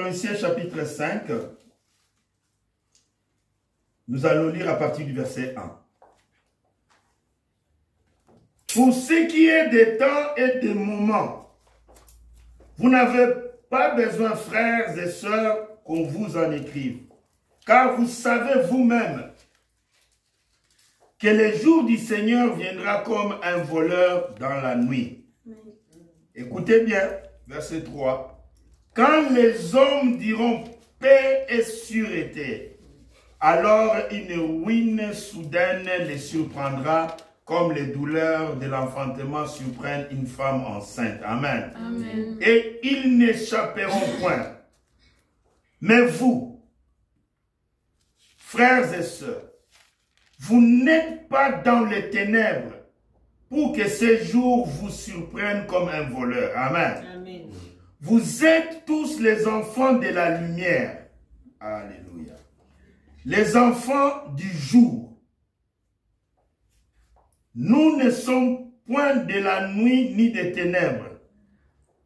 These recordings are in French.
Thessaloniciens chapitre 5, nous allons lire à partir du verset 1. Pour ce qui est des temps et des moments, vous n'avez pas besoin, frères et sœurs, qu'on vous en écrive, car vous savez vous-même que le jour du Seigneur viendra comme un voleur dans la nuit. Écoutez bien, verset 3. Quand les hommes diront paix et sûreté, alors une ruine soudaine les surprendra comme les douleurs de l'enfantement surprennent une femme enceinte. Amen. Amen. Et ils n'échapperont point. Mais vous, frères et sœurs, vous n'êtes pas dans les ténèbres pour que ces jours vous surprennent comme un voleur. Amen. Amen. Vous êtes tous les enfants de la lumière. Alléluia. Les enfants du jour. Nous ne sommes point de la nuit ni des ténèbres.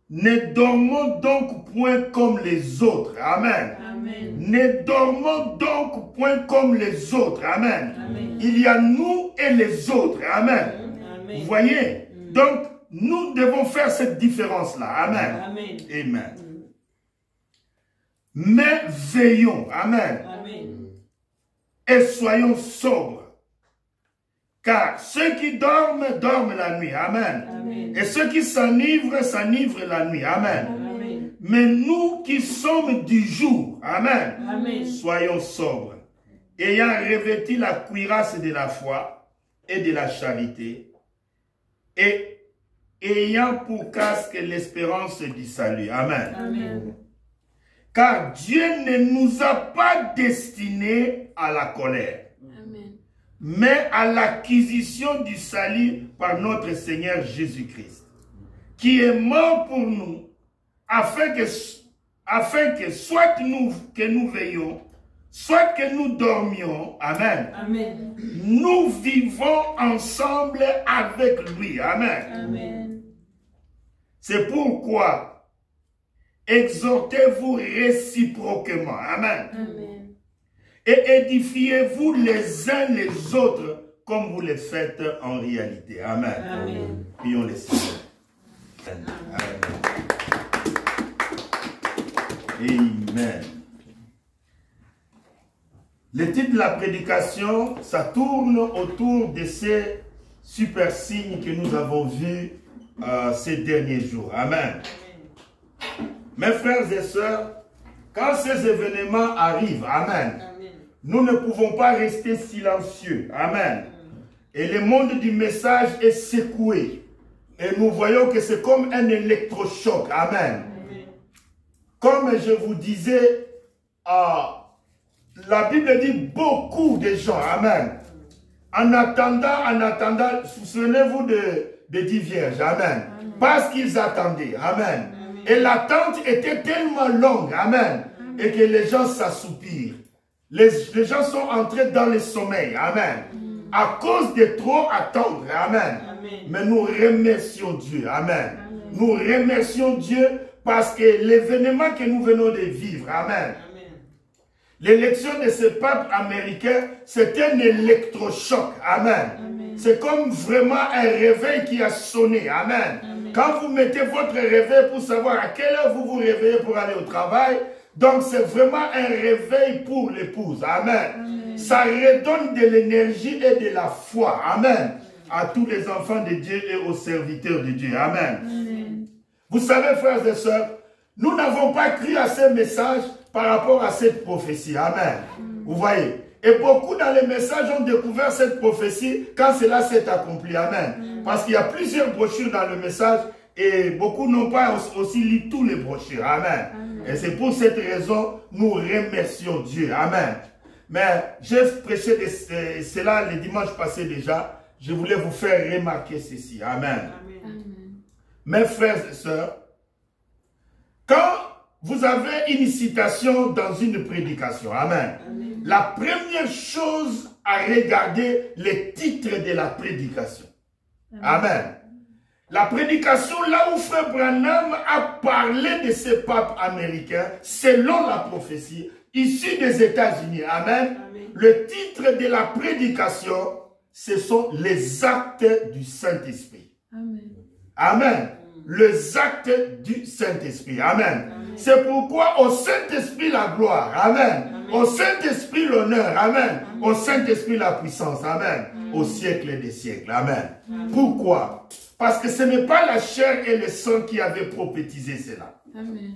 Ne dormons donc point comme les autres. Amen. Amen. Ne dormons donc point comme les autres. Amen. Amen. Il y a nous et les autres. Amen. Amen. Vous voyez? Donc, nous devons faire cette différence-là. Amen. Amen. Amen. Mais veillons. Amen. Amen. Et soyons sobres. Car ceux qui dorment, dorment la nuit. Amen. Amen. Et ceux qui s'enivrent, s'enivrent la nuit. Amen. Amen. Mais nous qui sommes du jour, amen, Amen. soyons sobres, ayant revêtu la cuirasse de la foi et de la charité, et ayant pour casque l'espérance du salut. Amen. Amen. Car Dieu ne nous a pas destinés à la colère, Amen. mais à l'acquisition du salut par notre Seigneur Jésus-Christ, qui est mort pour nous, afin que soit que nous veillons, soit que nous dormions, amen, Amen. nous vivons ensemble avec lui, amen. Amen. C'est pourquoi exhortez-vous réciproquement, amen, Amen. et édifiez-vous les uns les autres comme vous le faites en réalité, amen. Amen. Prions les Seigneur. Amen. Amen. Le titre de la prédication, ça tourne autour de ces super signes que nous avons vus ces derniers jours. Amen. Mes frères et sœurs, quand ces événements arrivent, amen, nous ne pouvons pas rester silencieux. Amen. Et le monde du message est secoué. Et nous voyons que c'est comme un électrochoc. Amen. Comme je vous disais, la Bible dit beaucoup de gens. Amen. En attendant, souvenez-vous de 10 vierges. Amen. Parce qu'ils attendaient. Amen. Et l'attente était tellement longue. Amen. Et que les gens s'assoupirent. Les gens sont entrés dans le sommeil. Amen. À cause de trop attendre. Amen. Mais nous remercions Dieu. Amen. Nous remercions Dieu parce que l'événement que nous venons de vivre. Amen. L'élection de ce pape américain, c'est un électrochoc. Amen. C'est comme vraiment un réveil qui a sonné. Amen. Quand vous mettez votre réveil pour savoir à quelle heure vous vous réveillez pour aller au travail, donc c'est vraiment un réveil pour l'épouse. Amen. Ça redonne de l'énergie et de la foi. Amen. À tous les enfants de Dieu et aux serviteurs de Dieu. Amen. Vous savez, frères et sœurs, nous n'avons pas cru à ces messages par rapport à cette prophétie. Amen. Vous voyez. Et beaucoup dans les messages ont découvert cette prophétie quand cela s'est accompli. Amen. Parce qu'il y a plusieurs brochures dans le message et beaucoup n'ont pas aussi lu tous les brochures. Amen. Et c'est pour cette raison nous remercions Dieu. Amen. Mais j'ai prêché de cela le dimanche passé déjà. Je voulais vous faire remarquer ceci. Amen. Mes frères et sœurs, quand vous avez une citation dans une prédication, amen, la première chose à regarder, le titre de la prédication. Amen. La prédication, là où Frère Branham a parlé de ce pape américain, selon la prophétie, issu des États-Unis. Amen. Amen. Le titre de la prédication, ce sont les actes du Saint-Esprit. Amen. Amen. Les actes du Saint-Esprit. Amen. C'est pourquoi au Saint-Esprit la gloire. Amen. Amen. Au Saint-Esprit l'honneur. Amen. Amen. Au Saint-Esprit la puissance. Amen. Amen. Au siècle des siècles. Amen. Amen. Pourquoi? Parce que ce n'est pas la chair et le sang qui avaient prophétisé cela. Amen.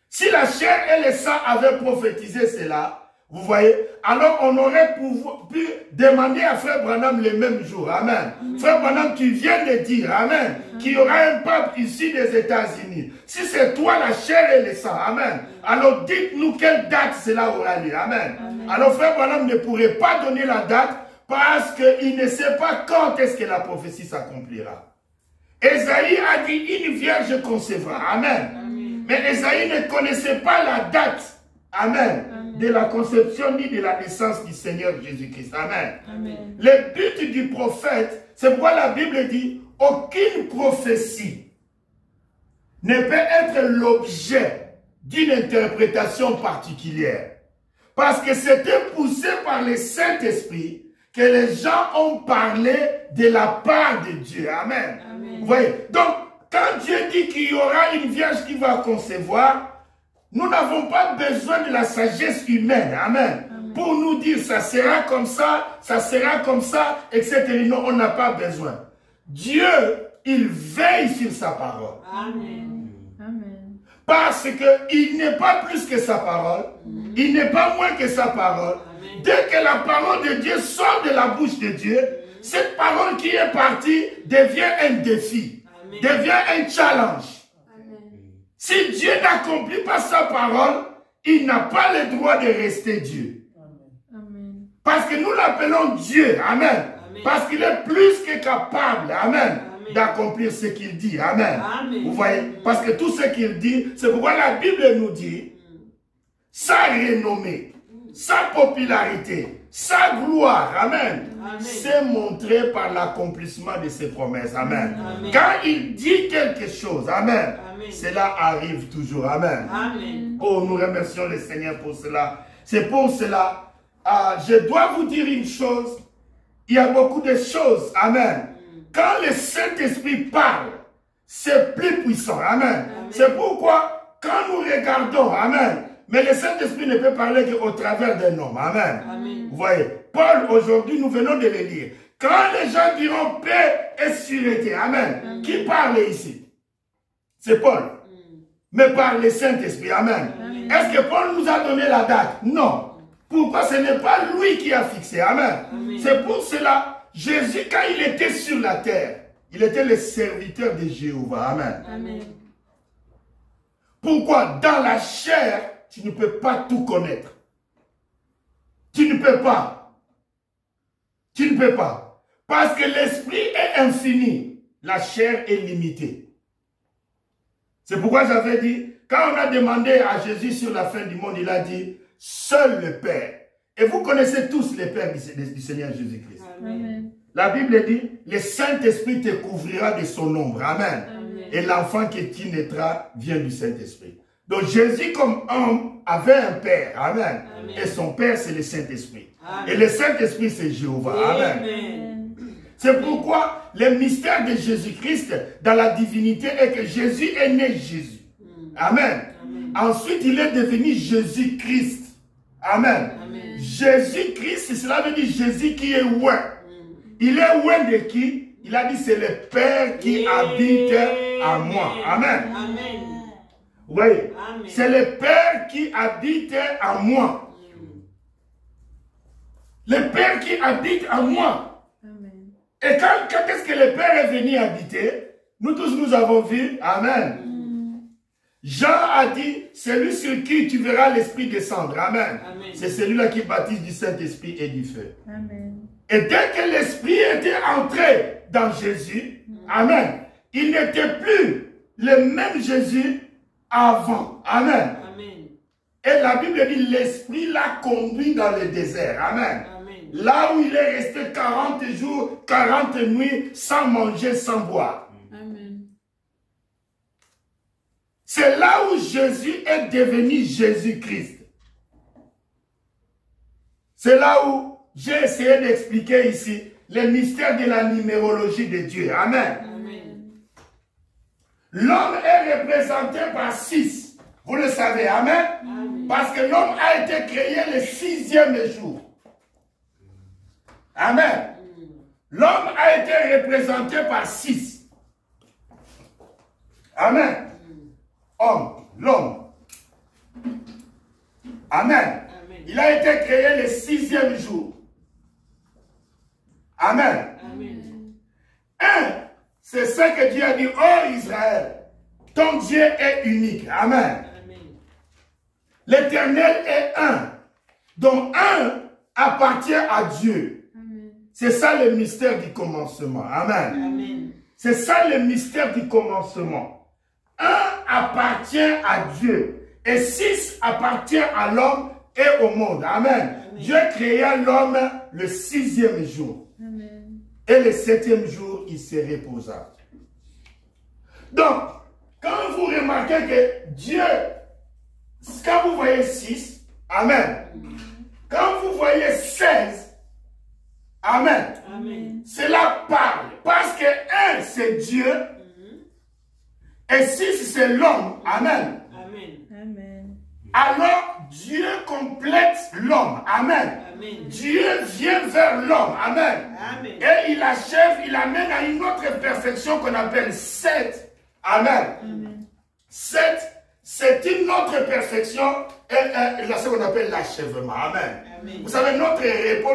Si la chair et le sang avaient prophétisé cela, vous voyez, alors on aurait pu demander à Frère Branham le même jour. Amen. Amen. Frère Branham, tu viens de dire, amen, qu'il y aura un pape ici des États-Unis. Si c'est toi la chair et le sang, amen, alors dites-nous quelle date cela aura lieu. Amen. Amen. Alors Frère Branham ne pourrait pas donner la date parce qu'il ne sait pas quand est-ce que la prophétie s'accomplira. Esaïe a dit, une vierge concevra. Amen. Amen. Mais Esaïe ne connaissait pas la date. Amen. Amen. De la conception ni de la naissance du Seigneur Jésus-Christ. Amen. Amen. Le but du prophète, c'est pourquoi la Bible dit, aucune prophétie ne peut être l'objet d'une interprétation particulière. Parce que c'était poussé par le Saint-Esprit que les gens ont parlé de la part de Dieu. Amen. Amen. Vous voyez? Donc, quand Dieu dit qu'il y aura une vierge qui va concevoir, nous n'avons pas besoin de la sagesse humaine. Amen. Amen. Pour nous dire ça sera comme ça, etc. Non, on n'a pas besoin. Dieu, il veille sur sa parole. Amen. Amen. Parce qu'il n'est pas plus que sa parole. Amen. Il n'est pas moins que sa parole. Amen. Dès que la parole de Dieu sort de la bouche de Dieu, cette parole qui est partie devient un défi, Amen. Devient un challenge. Amen. Si Dieu n'accomplit pas sa parole, il n'a pas le droit de rester Dieu. Amen. Parce que nous l'appelons Dieu. Amen. Amen. Parce qu'il est plus que capable. Amen. D'accomplir ce qu'il dit. Amen. Amen. Vous voyez? Parce que tout ce qu'il dit, c'est pourquoi la Bible nous dit sa renommée, sa popularité, sa gloire, amen, c'est montré par l'accomplissement de ses promesses, amen. Amen. Quand il dit quelque chose, amen, amen, cela arrive toujours, amen. Amen. Oh, nous remercions le Seigneur pour cela. C'est pour cela, je dois vous dire une chose, il y a beaucoup de choses, amen. Quand le Saint-Esprit parle, c'est plus puissant, amen. C'est pourquoi, quand nous regardons, amen, mais le Saint-Esprit ne peut parler qu'au travers d'un homme. Amen. Amen. Vous voyez, Paul, aujourd'hui, nous venons de le lire. Quand les gens diront paix et sûreté, amen. Amen. Qui parle ici? C'est Paul. Mais par le Saint-Esprit, amen. Est-ce que Paul nous a donné la date? Non. Pourquoi? Ce n'est pas lui qui a fixé. Amen. C'est pour cela, Jésus, quand il était sur la terre, il était le serviteur de Jéhovah. Amen. Amen. Pourquoi? Dans la chair, tu ne peux pas tout connaître. Tu ne peux pas. Tu ne peux pas. Parce que l'esprit est infini. La chair est limitée. C'est pourquoi j'avais dit, quand on a demandé à Jésus sur la fin du monde, il a dit, seul le Père. Et vous connaissez tous les Pères du Seigneur Jésus-Christ. Amen. La Bible dit, le Saint-Esprit te couvrira de son ombre. Amen. Amen. Et l'enfant qui naîtra vient du Saint-Esprit. Donc Jésus comme homme avait un Père. Amen. Amen. Et son Père c'est le Saint-Esprit. Et le Saint-Esprit c'est Jéhovah. Amen. Amen. C'est pourquoi le mystère de Jésus-Christ dans la divinité est que Jésus est né Jésus. Amen. Amen. Ensuite il est devenu Jésus-Christ. Amen. Amen. Jésus-Christ, cela veut dire Jésus qui est oint. Il est oint de qui? Il a dit c'est le Père qui habite en moi. Amen. Amen. Oui, c'est le Père qui habite en moi. Le Père qui habite en moi. Amen. Et quand est-ce que le Père est venu habiter? Nous tous nous avons vu. Amen. Jean a dit, celui sur qui tu verras l'Esprit descendre. Amen. Amen. C'est celui-là qui baptise du Saint-Esprit et du feu. Amen. Et dès que l'Esprit était entré dans Jésus, amen, il n'était plus le même Jésus avant. Amen. Amen. Et la Bible dit, l'Esprit l'a conduit dans le désert. Amen. Amen. Là où il est resté 40 jours, 40 nuits, sans manger, sans boire. C'est là où Jésus est devenu Jésus-Christ. C'est là où j'ai essayé d'expliquer ici les mystères de la numérologie de Dieu. Amen. L'homme est représenté par 6. Vous le savez. Amen. Amen. Parce que l'homme a été créé le 6e jour. Amen. L'homme a été représenté par 6. Amen. Homme, l'homme. Amen. Il a été créé le 6e jour. Amen. C'est ce que Dieu a dit. Oh Israël, ton Dieu est unique. Amen. L'Éternel est un. Donc un appartient à Dieu. C'est ça le mystère du commencement. Amen. C'est ça le mystère du commencement. Un appartient à Dieu. Et 6 appartient à l'homme et au monde. Amen. Dieu créa l'homme le 6e jour. Amen. Et le 7e jour, il se reposa. Donc, quand vous remarquez que Dieu, quand vous voyez 6, Amen. Quand vous voyez 16, Amen. Cela parle. Parce que 1, c'est Dieu. Et 6, c'est l'homme. Amen. Alors, Dieu complète l'homme. Amen. Dieu vient vers l'homme. Amen. Et il achève, il amène à une autre perfection qu'on appelle 7. Amen. 7, c'est une autre perfection. Et là, c'est ce qu'on appelle l'achèvement. Amen. Vous savez, notre repos,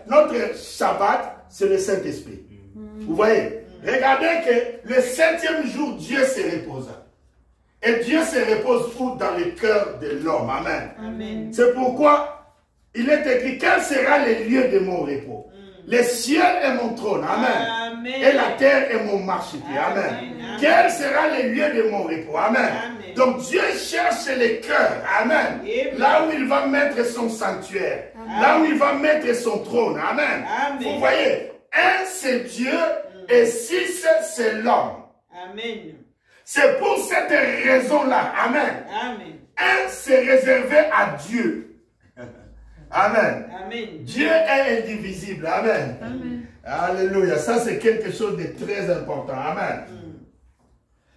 notre Shabbat, c'est le Saint-Esprit. Vous voyez? Regardez que le 7e jour, Dieu se reposa. Et Dieu se repose où? Dans le cœur de l'homme. Amen. C'est pourquoi il est écrit, quel sera le lieu de mon repos? Le ciel est mon trône. Amen. Et la terre est mon marchepied. Amen. Quel sera le lieu de mon repos? Amen. Donc Dieu cherche le cœur. Amen. Là où il va mettre son sanctuaire. Là où il va mettre son trône. Amen. Vous voyez, 1 c'est Dieu et 6 c'est l'homme. Amen. C'est pour cette raison-là. Amen. Un, c'est réservé à Dieu. Amen. Dieu est indivisible. Amen. Alléluia. Ça, c'est quelque chose de très important. Amen.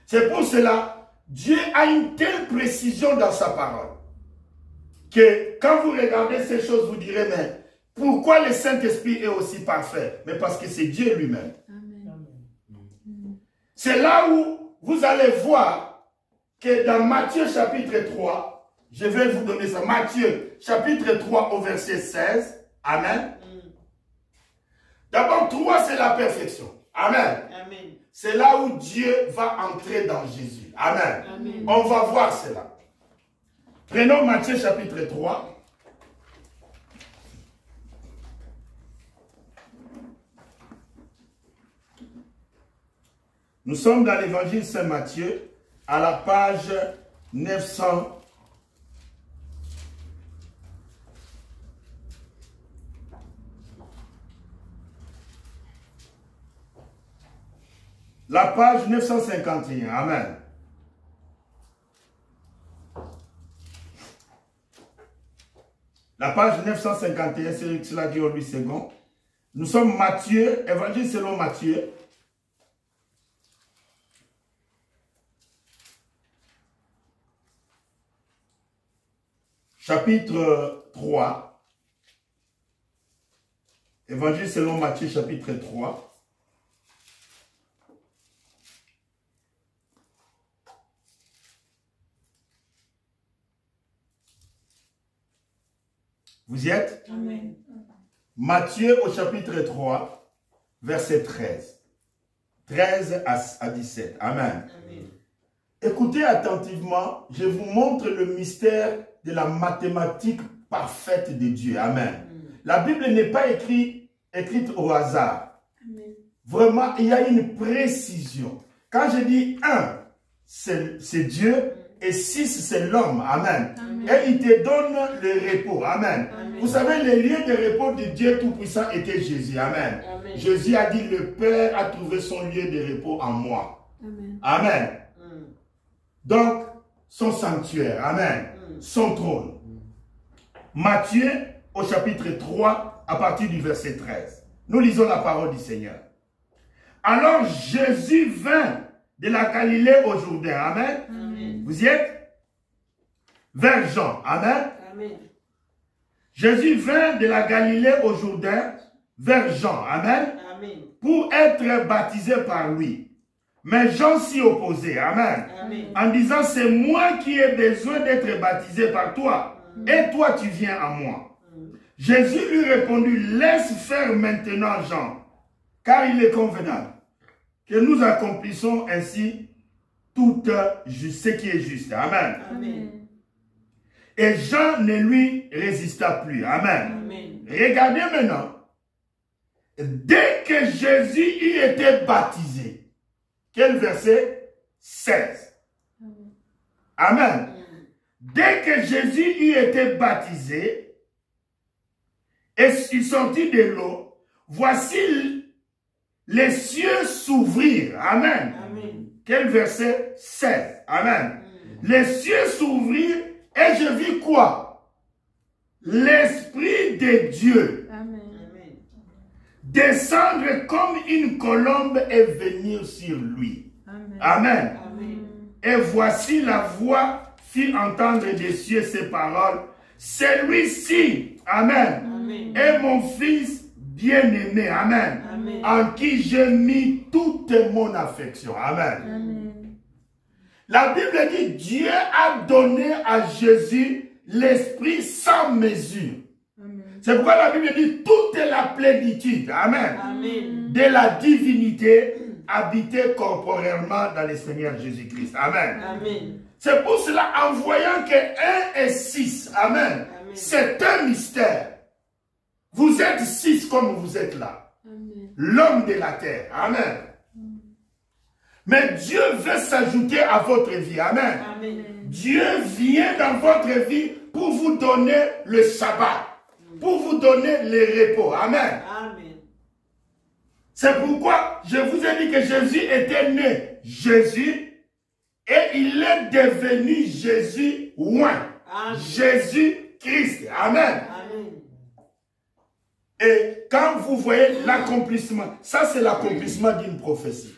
C'est pour cela, Dieu a une telle précision dans sa parole que quand vous regardez ces choses, vous direz, mais pourquoi le Saint-Esprit est aussi parfait? Mais parce que c'est Dieu lui-même. C'est là où vous allez voir que dans Matthieu chapitre 3, je vais vous donner ça, Matthieu chapitre 3 au verset 16, Amen. D'abord, 3 c'est la perfection, Amen. C'est là où Dieu va entrer dans Jésus, Amen. On va voir cela. Prenons Matthieu chapitre 3. Nous sommes dans l'évangile Saint-Matthieu, à la page 900. La page 951. Amen. La page 951, c'est cela dit au 8 secondes. Nous sommes Matthieu, évangile selon Matthieu. Chapitre 3. Évangile selon Matthieu, chapitre 3. Vous y êtes? Amen. Matthieu au chapitre 3, verset 13. 13 à 17. Amen. Amen. Écoutez attentivement, je vous montre le mystère de la mathématique parfaite de Dieu. Amen. La Bible n'est pas écrite au hasard. Amen. Vraiment, il y a une précision. Quand je dis 1, c'est Dieu, et 6, c'est l'homme. Amen. Amen. Et il te donne le repos. Amen. Amen. Vous savez, le lieu de repos de Dieu Tout-Puissant était Jésus. Amen. Amen. Jésus a dit, le Père a trouvé son lieu de repos en moi. Amen. Amen. Donc, son sanctuaire. Amen. Son trône. Matthieu au chapitre 3 à partir du verset 13. Nous lisons la parole du Seigneur. Alors Jésus vint de la Galilée au Jourdain. Amen. Amen. Vous y êtes? Vers Jean. Amen. Amen. Jésus vint de la Galilée au Jourdain vers Jean. Amen. Amen. Pour être baptisé par lui. Mais Jean s'y opposait. Amen. Amen. En disant, c'est moi qui ai besoin d'être baptisé par toi. Et toi, tu viens à moi. Jésus lui répondit, laisse faire maintenant Jean, car il est convenable que nous accomplissons ainsi tout ce qui est juste. Amen. Amen. Et Jean ne lui résista plus. Amen. Amen. Regardez maintenant. Dès que Jésus y était baptisé, quel verset? 16. Amen. Dès que Jésus y était baptisé, et il sortit de l'eau, voici les cieux s'ouvrirent. Amen. Amen. Quel verset? 16. Amen. Les cieux s'ouvrirent et je vis quoi? L'Esprit de Dieu descendre comme une colombe et venir sur lui. Amen. Amen. Et voici la voix fit entendre des cieux ces paroles. Celui-ci, Amen, Amen. est mon fils bien-aimé, Amen, Amen. en qui j'ai mis toute mon affection. Amen. Amen. La Bible dit, Dieu a donné à Jésus l'Esprit sans mesure. C'est pourquoi la Bible dit, toute la plénitude, Amen, Amen. de la divinité habitée corporellement dans le Seigneur Jésus-Christ. Amen. Amen. C'est pour cela, en voyant que 1 et 6, Amen, c'est un mystère. Vous êtes 6 comme vous êtes là. L'homme de la terre. Amen. Mais Dieu veut s'ajouter à votre vie. Amen. Amen. Dieu vient dans votre vie pour vous donner le sabbat, pour vous donner le repos. Amen. Amen. C'est pourquoi je vous ai dit que Jésus était né Jésus et il est devenu Jésus oint. Jésus-Christ. Amen. Amen. Et quand vous voyez l'accomplissement, ça c'est l'accomplissement d'une prophétie.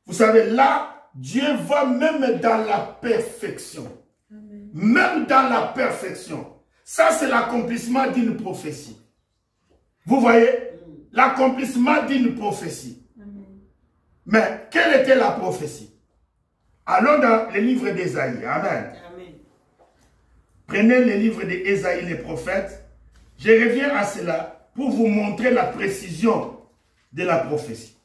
Vous savez, là, Dieu va même dans la perfection. Amen. Même dans la perfection. Ça c'est l'accomplissement d'une prophétie. Vous voyez? L'accomplissement d'une prophétie. Amen. Mais quelle était la prophétie? Allons dans le livre d'Ésaïe. Amen. Amen. Prenez le livre d'Ésaïe, les prophètes. Je reviens à cela pour vous montrer la précision de la prophétie.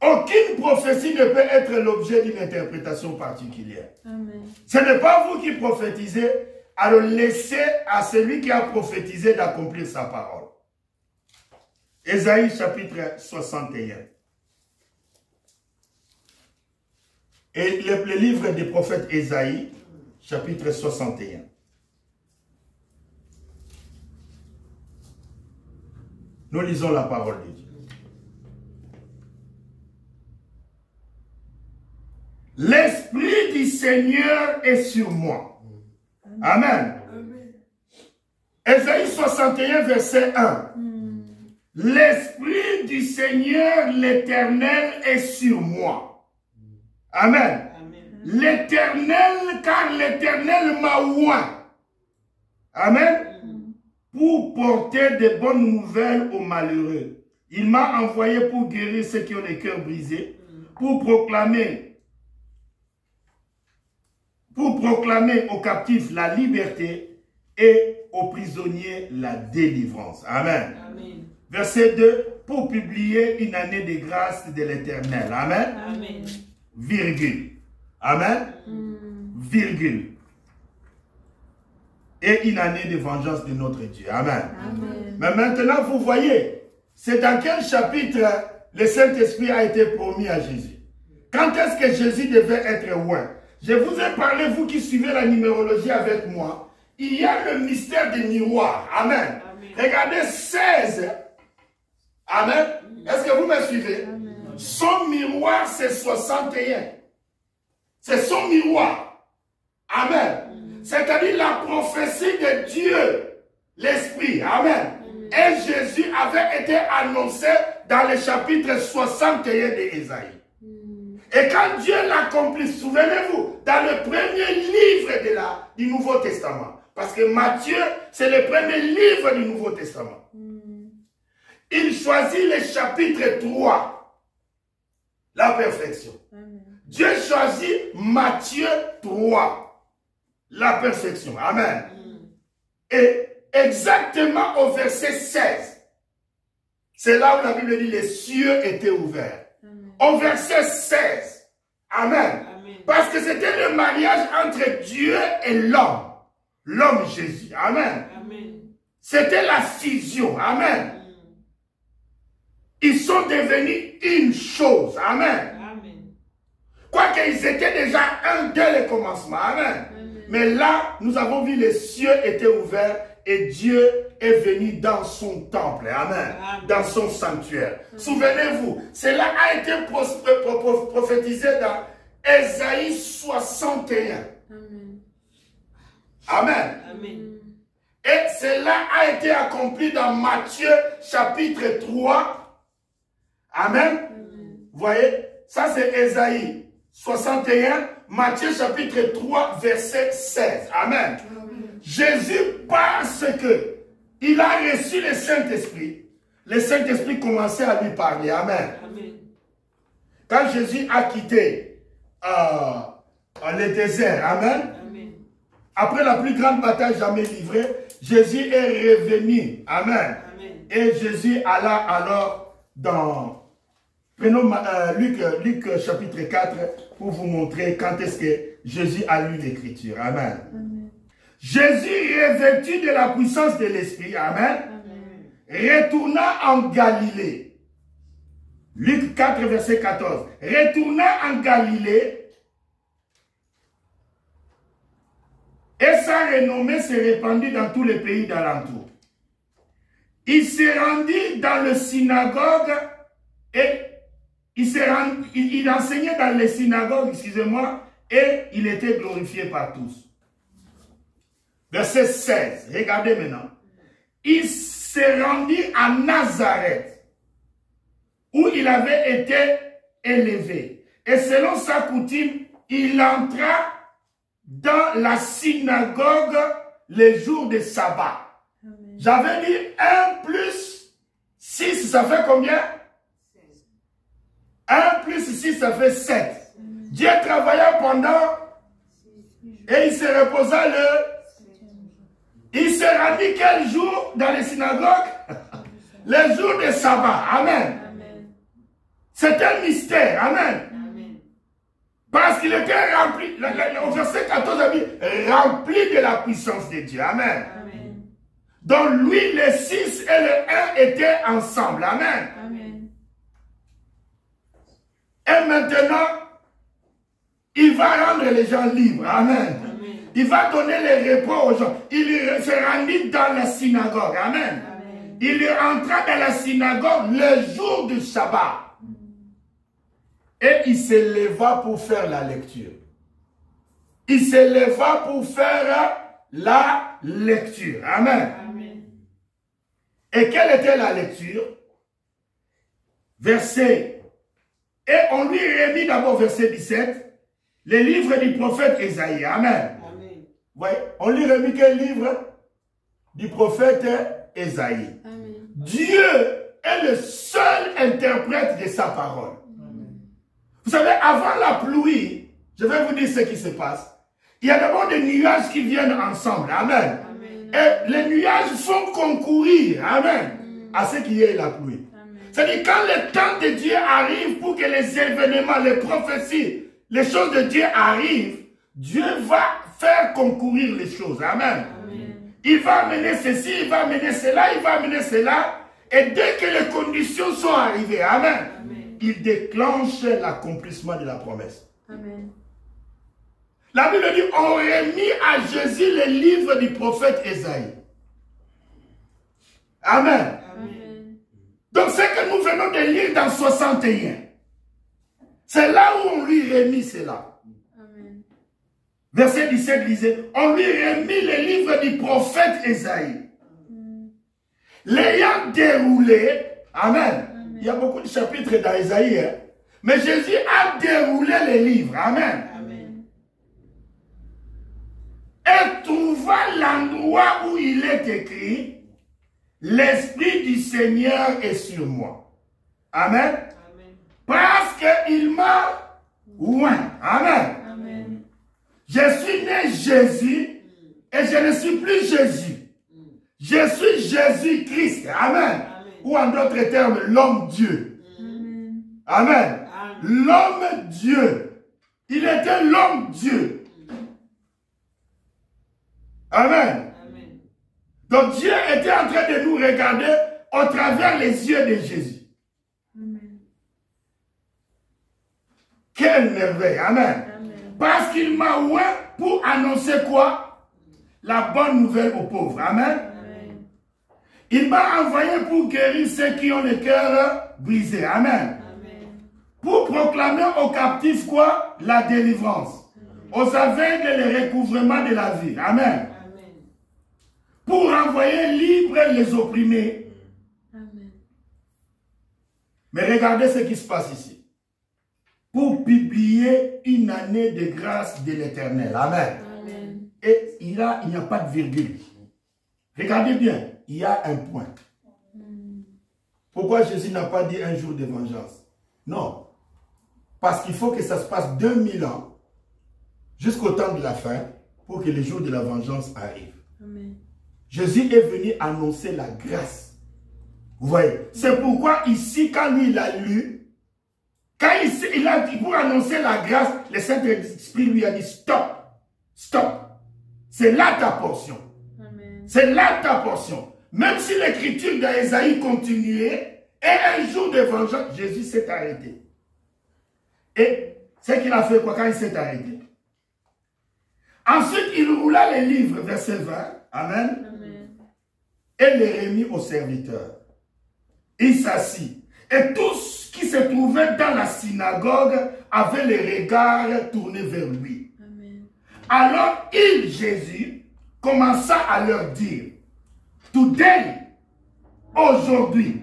Aucune prophétie ne peut être l'objet d'une interprétation particulière. Amen. Ce n'est pas vous qui prophétisez, alors laissez à celui qui a prophétisé d'accomplir sa parole. Ésaïe chapitre 61. Et le livre des prophètes Ésaïe, chapitre 61. Nous lisons la parole de Dieu. L'Esprit du Seigneur est sur moi. Amen. Amen. Ésaïe 61, verset 1. L'Esprit du Seigneur, l'Éternel, est sur moi. Amen. L'Éternel, car l'Éternel m'a oint. Amen. Pour porter de bonnes nouvelles aux malheureux. Il m'a envoyé pour guérir ceux qui ont les cœurs brisés, pour proclamer aux captifs la liberté et aux prisonniers la délivrance. Amen. Amen. Verset 2, pour publier une année de grâce de l'Éternel. Amen. Amen. Virgule. Amen. Virgule. Et une année de vengeance de notre Dieu. Amen. Amen. Mais maintenant, vous voyez, c'est dans quel chapitre le Saint-Esprit a été promis à Jésus? Quand est-ce que Jésus devait être oint? Je vous ai parlé, vous qui suivez la numérologie avec moi, il y a le mystère des miroirs. Amen. Amen. Regardez 16. Amen. Est-ce que vous me suivez? Amen. Son miroir, c'est 61. C'est son miroir. Amen. C'est-à-dire la prophétie de Dieu, l'Esprit. Amen. Et Jésus avait été annoncé dans le chapitre 61 d'Ésaïe. Et quand Dieu l'accomplit, souvenez-vous, dans le premier livre du Nouveau Testament, parce que Matthieu, c'est le premier livre du Nouveau Testament, il choisit le chapitre 3, la perfection. Dieu choisit Matthieu 3, la perfection. Amen. Et exactement au verset 16, c'est là où la Bible dit les cieux étaient ouverts. Au verset 16. Amen. Parce que c'était le mariage entre Dieu et l'homme. L'homme Jésus. Amen. C'était la fusion. Amen. Ils sont devenus une chose. Amen. Quoique ils étaient déjà un dès le commencement. Amen. Mais là, nous avons vu les cieux étaient ouverts et Dieu est venu dans son temple. Amen. Dans son sanctuaire. Souvenez-vous, cela a été prophétisé dans Ésaïe 61. Amen. Et cela a été accompli dans Matthieu chapitre 3. Amen. Vous voyez, ça c'est Ésaïe 61, Matthieu chapitre 3, verset 16. Amen. Jésus, parce que il a reçu le Saint-Esprit commençait à lui parler. Amen. Quand Jésus a quitté le désert, amen. Après la plus grande bataille jamais livrée, Jésus est revenu. Amen. Et Jésus alla alors dans... Prenons Luc chapitre 4 pour vous montrer quand est-ce que Jésus a lu l'Écriture. Amen. Jésus, revêtu de la puissance de l'Esprit, amen, retourna en Galilée. Luc 4, verset 14. Retourna en Galilée et sa renommée se répandit dans tous les pays d'alentour. Il se rendit dans le synagogue et il enseignait dans les synagogues, excusez-moi, et il était glorifié par tous. Verset 16, regardez maintenant. Il se rendit à Nazareth, où il avait été élevé. Et selon sa coutume, il entra dans la synagogue les jours de sabbat. J'avais dit 1 plus 6, ça fait combien? 1 plus 6, ça fait 7. Dieu travailla pendant et il se reposa il se rendit quel jour dans les synagogues? Les jours de sabbat. Amen. C'est un mystère. Amen. Parce qu'il était rempli, au verset 14, il dit, rempli de la puissance de Dieu. Amen. Donc lui, le 6 et le 1 étaient ensemble. Amen. Et maintenant, il va rendre les gens libres. Amen. Il va donner le repos aux gens. Il se rendit dans la synagogue. Amen. Il entra dans la synagogue le jour du sabbat. Et il se leva pour faire la lecture. Il se leva pour faire la lecture. Amen. Et quelle était la lecture? Verset. Et on lui remit d'abord verset 17, le livre du prophète Ésaïe. Amen. Ouais, on lui remit quel livre? Du prophète Ésaïe. Dieu est le seul interprète de sa parole. Vous savez, avant la pluie, je vais vous dire ce qui se passe. Il y a d'abord des nuages qui viennent ensemble. Amen. Et les nuages font concourir. Amen. À ce qui est la pluie. C'est-à-dire quand le temps de Dieu arrive pour que les événements, les prophéties, les choses de Dieu arrivent, Dieu va faire concourir les choses. Amen. Il va amener ceci, il va amener cela, il va amener cela. Et dès que les conditions sont arrivées, amen, il déclenche l'accomplissement de la promesse. La Bible dit, on remit à Jésus le livre du prophète Ésaïe. Amen. Donc ce que nous venons de lire dans 61, c'est là où on lui remit cela. Verset 17 disait, on lui remit les livres du prophète Ésaïe. L'ayant déroulé, amen. Il y a beaucoup de chapitres dans Ésaïe, hein? Mais Jésus a déroulé les livres, amen. Et trouva l'endroit où il est écrit, l'Esprit du Seigneur est sur moi. Amen. Parce qu'il m'a oint. Amen. Je suis né Jésus et je ne suis plus Jésus. Je suis Jésus-Christ. Amen. Ou en d'autres termes, l'homme-dieu. Amen. L'homme-dieu. Il était l'homme-dieu. Amen. Donc Dieu était en train de nous regarder au travers les yeux de Jésus. Quelle merveille. Amen. Parce qu'il m'a oint pour annoncer quoi? La bonne nouvelle aux pauvres. Amen. Il m'a envoyé pour guérir ceux qui ont le cœur brisé. Amen. Pour proclamer aux captifs quoi? La délivrance. Aux aveugles le recouvrement de la vie. Amen. Pour envoyer libres les opprimés. Amen. Mais regardez ce qui se passe ici. Pour publier une année de grâce de l'Éternel. Amen. Amen. Et il n'y a pas de virgule. Regardez bien, il y a un point. Pourquoi Jésus n'a pas dit un jour de vengeance? Non. Parce qu'il faut que ça se passe 2000 ans jusqu'au temps de la fin pour que le jour de la vengeance arrive. Amen. Jésus est venu annoncer la grâce. Vous voyez? C'est pourquoi ici, quand lui il a lu, quand il a dit pour annoncer la grâce, le Saint-Esprit lui a dit stop, stop. C'est là ta portion. C'est là ta portion. Même si l'écriture d'Ésaïe continuait, et un jour de vengeance, Jésus s'est arrêté. Et c'est qu'il a fait quoi quand il s'est arrêté? Ensuite, il roula les livres, verset 20. Amen. Amen. Et les remit au serviteur. Il s'assit. Et tous qui se trouvaient dans la synagogue avaient les regards tournés vers lui. Amen. Alors il, Jésus, commença à leur dire, today, aujourd'hui,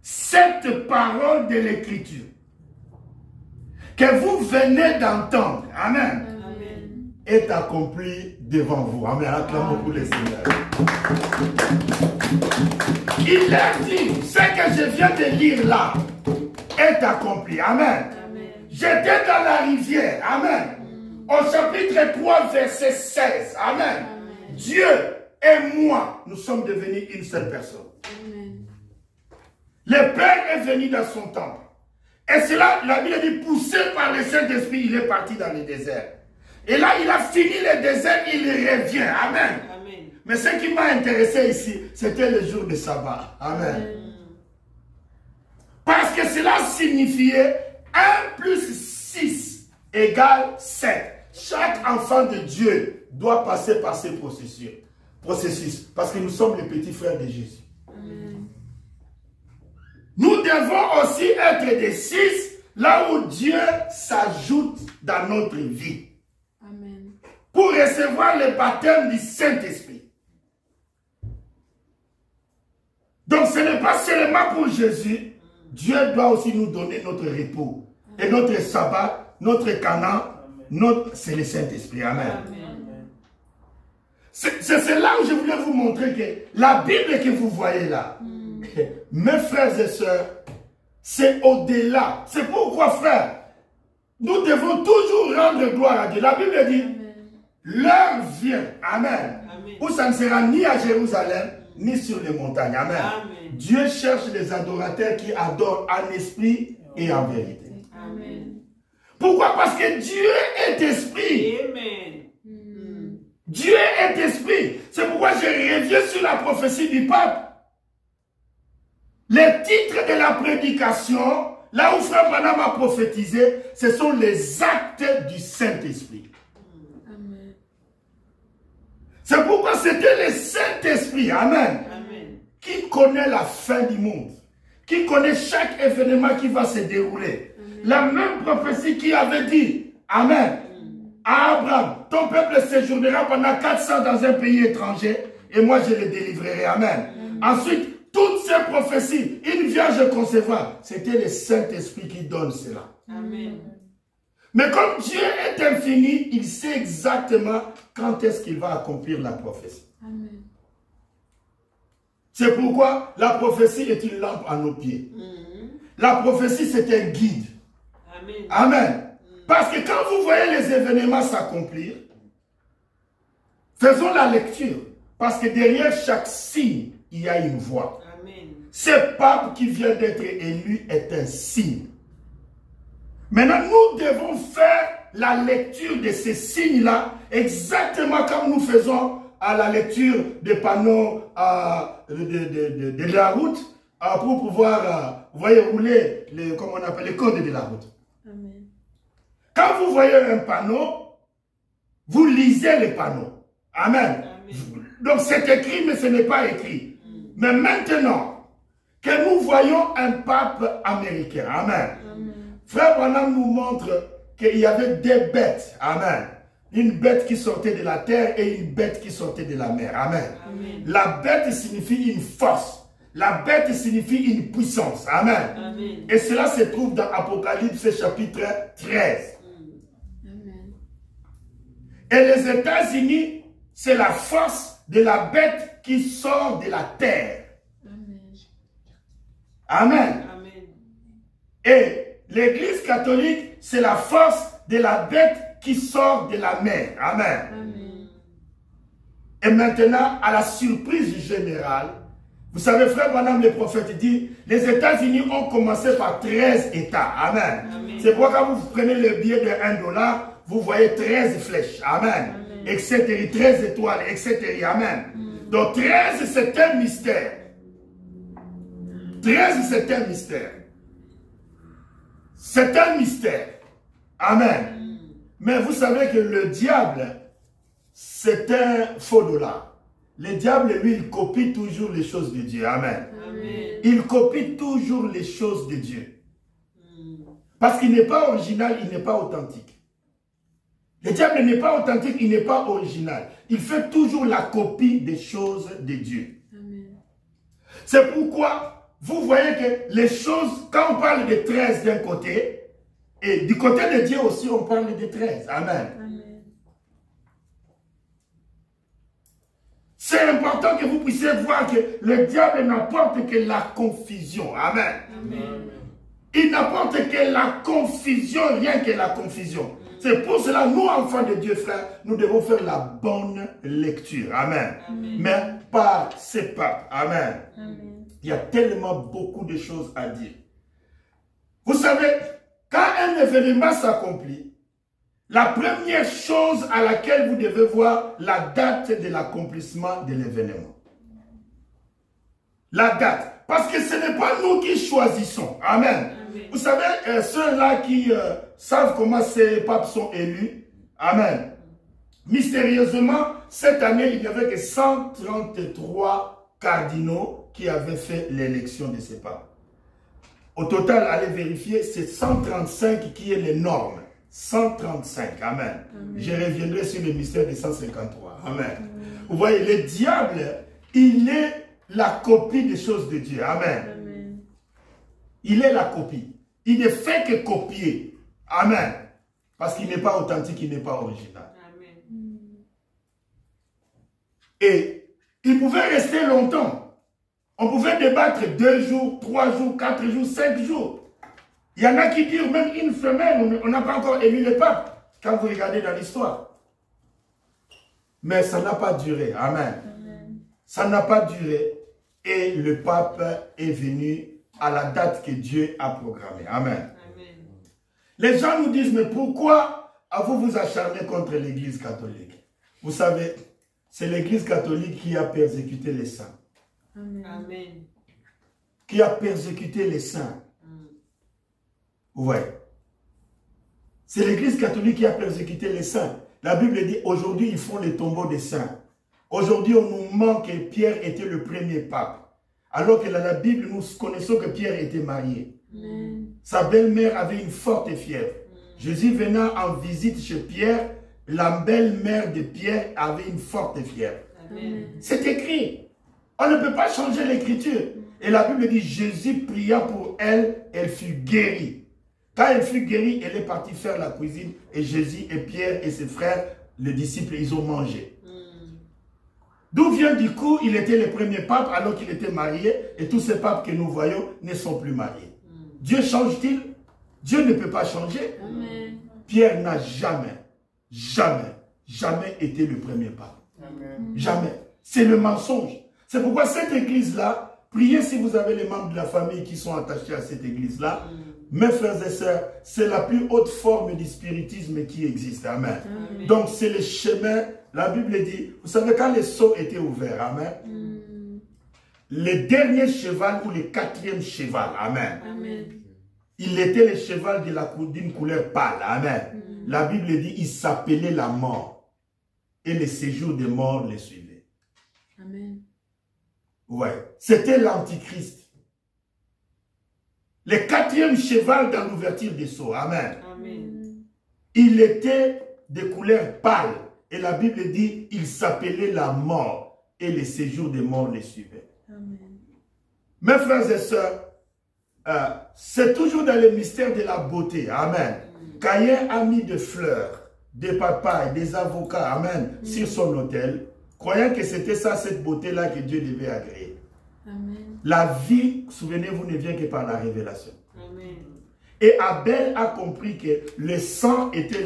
cette parole de l'Écriture que vous venez d'entendre, amen, est accomplie devant vous. Amen. Acclamons pour le Seigneur. Il leur dit, ce que je viens de lire là est accompli. Amen. J'étais dans la rivière. Amen. Au chapitre 3, verset 16. Amen. Dieu et moi, nous sommes devenus une seule personne. Amen. Le Père est venu dans son temple. Et cela, la Bible dit, poussé par le Saint-Esprit, il est parti dans le désert. Et là, il a fini le désert, il revient. Amen. Amen. Mais ce qui m'a intéressé ici, c'était le jour de sabbat. Amen. Amen. Parce que cela signifiait 1 plus 6 égale 7. Chaque enfant de Dieu doit passer par ces processus. Parce que nous sommes les petits frères de Jésus. Amen. Nous devons aussi être des 6 là où Dieu s'ajoute dans notre vie. Amen. Pour recevoir le baptême du Saint-Esprit. Donc ce n'est pas seulement pour Jésus. Dieu doit aussi nous donner notre repos. Amen. Et notre sabbat, notre canaan, c'est le Saint-Esprit. Amen. Amen. C'est là où je voulais vous montrer que la Bible que vous voyez là, mes frères et sœurs, c'est au-delà. C'est pourquoi, frères, nous devons toujours rendre gloire à Dieu. La Bible dit, l'heure vient, amen, où ça ne sera ni à Jérusalem, ni sur les montagnes. Amen. Amen. Dieu cherche les adorateurs qui adorent en esprit et en vérité. Amen. Pourquoi? Parce que Dieu est esprit. Amen. Dieu est esprit. C'est pourquoi je reviens sur la prophétie du pape. Les titres de la prédication, là où Frère Branham a prophétisé, ce sont les actes du Saint-Esprit. C'est pourquoi c'était le Saint-Esprit, amen, qui connaît la fin du monde, qui connaît chaque événement qui va se dérouler. Amen. La même prophétie qui avait dit Amen. À Abraham, ton peuple séjournera pendant 400 dans un pays étranger et moi je les délivrerai. Amen. Ensuite, toutes ces prophéties, une vierge concevra, c'était le Saint-Esprit qui donne cela. Amen. Mais comme Dieu est infini, il sait exactement quand est-ce qu'il va accomplir la prophétie. Amen. C'est pourquoi la prophétie est une lampe à nos pieds. La prophétie, c'est un guide. Amen. Amen. Parce que quand vous voyez les événements s'accomplir, faisons la lecture. Parce que derrière chaque signe, il y a une voix. Amen. Ce pape qui vient d'être élu est un signe. Maintenant, nous devons faire la lecture de ces signes-là exactement comme nous faisons à la lecture des panneaux de la route pour pouvoir, vous voyez, rouler comment on appelle, les codes de la route. Amen. Quand vous voyez un panneau, vous lisez les panneaux. Amen. Amen. Donc c'est écrit, mais ce n'est pas écrit. Mais maintenant que nous voyons un pape américain, amen. Amen. Frère Branham nous montre qu'il y avait des bêtes, amen. Une bête qui sortait de la terre et une bête qui sortait de la mer, amen. Amen. La bête signifie une force. La bête signifie une puissance, amen. Amen. Et cela se trouve dans Apocalypse chapitre 13. Amen. Et les États-Unis, c'est la force de la bête qui sort de la terre. Amen. Amen. Amen. Et l'Église catholique, c'est la force de la bête qui sort de la mer. Amen. Amen. Et maintenant, à la surprise générale, vous savez, frère Branham, le prophète dit, les États-Unis ont commencé par 13 États. Amen. Amen. C'est pourquoi quand vous prenez le billet de $1, vous voyez 13 flèches. Amen. Amen. Etc. 13 étoiles, etc. Amen. Donc 13, c'est un mystère. 13, c'est un mystère. C'est un mystère. Amen. Mais vous savez que le diable, c'est un faux dollar. Le diable, lui, il copie toujours les choses de Dieu. Amen. Amen. Il copie toujours les choses de Dieu. Parce qu'il n'est pas original, il n'est pas authentique. Le diable n'est pas authentique, il n'est pas original. Il fait toujours la copie des choses de Dieu. Amen. C'est pourquoi vous voyez que les choses, quand on parle de 13 d'un côté, et du côté de Dieu aussi, on parle de 13. Amen. Amen. C'est important que vous puissiez voir que le diable n'apporte que la confusion. Amen. Amen. Il n'apporte que la confusion, rien que la confusion. C'est pour cela, nous, enfants de Dieu, frères, nous devons faire la bonne lecture. Amen. Amen. Mais pas ces papes. Amen. Amen. Il y a tellement beaucoup de choses à dire. Vous savez, quand un événement s'accomplit, la première chose à laquelle vous devez voir la date de l'accomplissement de l'événement. La date. Parce que ce n'est pas nous qui choisissons. Amen. Amen. Vous savez, ceux-là qui savent comment ces papes sont élus. Amen. Mystérieusement, cette année, il n'y avait que 133 cardinaux qui avaient fait l'élection de ces papes. Au total, allez vérifier, c'est 135 qui est les normes. 135, amen. Amen. Je reviendrai sur le mystère des 153, amen. Vous voyez, le diable, il est la copie des choses de Dieu, amen. Amen. Il est la copie. Il ne fait que copier, amen. Parce qu'il n'est pas authentique, il n'est pas original. Amen. Et il pouvait rester longtemps. On pouvait débattre 2 jours, 3 jours, 4 jours, 5 jours. Il y en a qui disent même une semaine, on n'a pas encore élu le pape, quand vous regardez dans l'histoire. Mais ça n'a pas duré, amen. Amen. Ça n'a pas duré et le pape est venu à la date que Dieu a programmée, amen. Amen. Les gens nous disent, mais pourquoi avez-vous vous acharné contre l'église catholique? Vous savez, c'est l'église catholique qui a persécuté les saints. Amen. Amen. Qui a persécuté les saints. Vous voyez. C'est l'église catholique qui a persécuté les saints. La Bible dit, aujourd'hui, ils font les tombeaux des saints. Aujourd'hui, on nous ment que Pierre était le premier pape. Alors que dans la Bible, nous connaissons que Pierre était marié. Amen. Sa belle-mère avait une forte fièvre. Jésus venant en visite chez Pierre, la belle-mère de Pierre avait une forte fièvre. C'est écrit. On ne peut pas changer l'écriture. Et la Bible dit, Jésus pria pour elle, elle fut guérie. Quand elle fut guérie, elle est partie faire la cuisine. Et Jésus et Pierre et ses frères, les disciples, ils ont mangé. D'où vient du coup, il était le premier pape alors qu'il était marié. Et tous ces papes que nous voyons ne sont plus mariés. Dieu change-t-il? Dieu ne peut pas changer. Amen. Pierre n'a jamais été le premier pape. Amen. Jamais. C'est le mensonge. C'est pourquoi cette église-là, priez si vous avez les membres de la famille qui sont attachés à cette église-là. Mes frères et sœurs, c'est la plus haute forme du spiritisme qui existe. Amen. Amen. Donc c'est le chemin. La Bible dit, vous savez quand les sceaux étaient ouverts, amen. Le dernier cheval ou le 4e cheval, amen. Amen. Il était le cheval d'une couleur pâle, amen. La Bible dit, il s'appelait la mort. Et le séjour des morts les suivait. Amen. Ouais, c'était l'antichrist. Le 4e cheval dans l'ouverture des sceaux, amen. Amen. Il était de couleur pâle. Et la Bible dit, il s'appelait la mort. Et le séjour des morts les suivait. Amen. Mes frères et sœurs, c'est toujours dans le mystère de la beauté. Amen. Caïn a mis des fleurs, des papayes, des avocats, amen, sur son autel, croyant que c'était ça, cette beauté-là que Dieu devait agréer. Amen. La vie, souvenez-vous, ne vient que par la révélation. Amen. Et Abel a compris que le sang était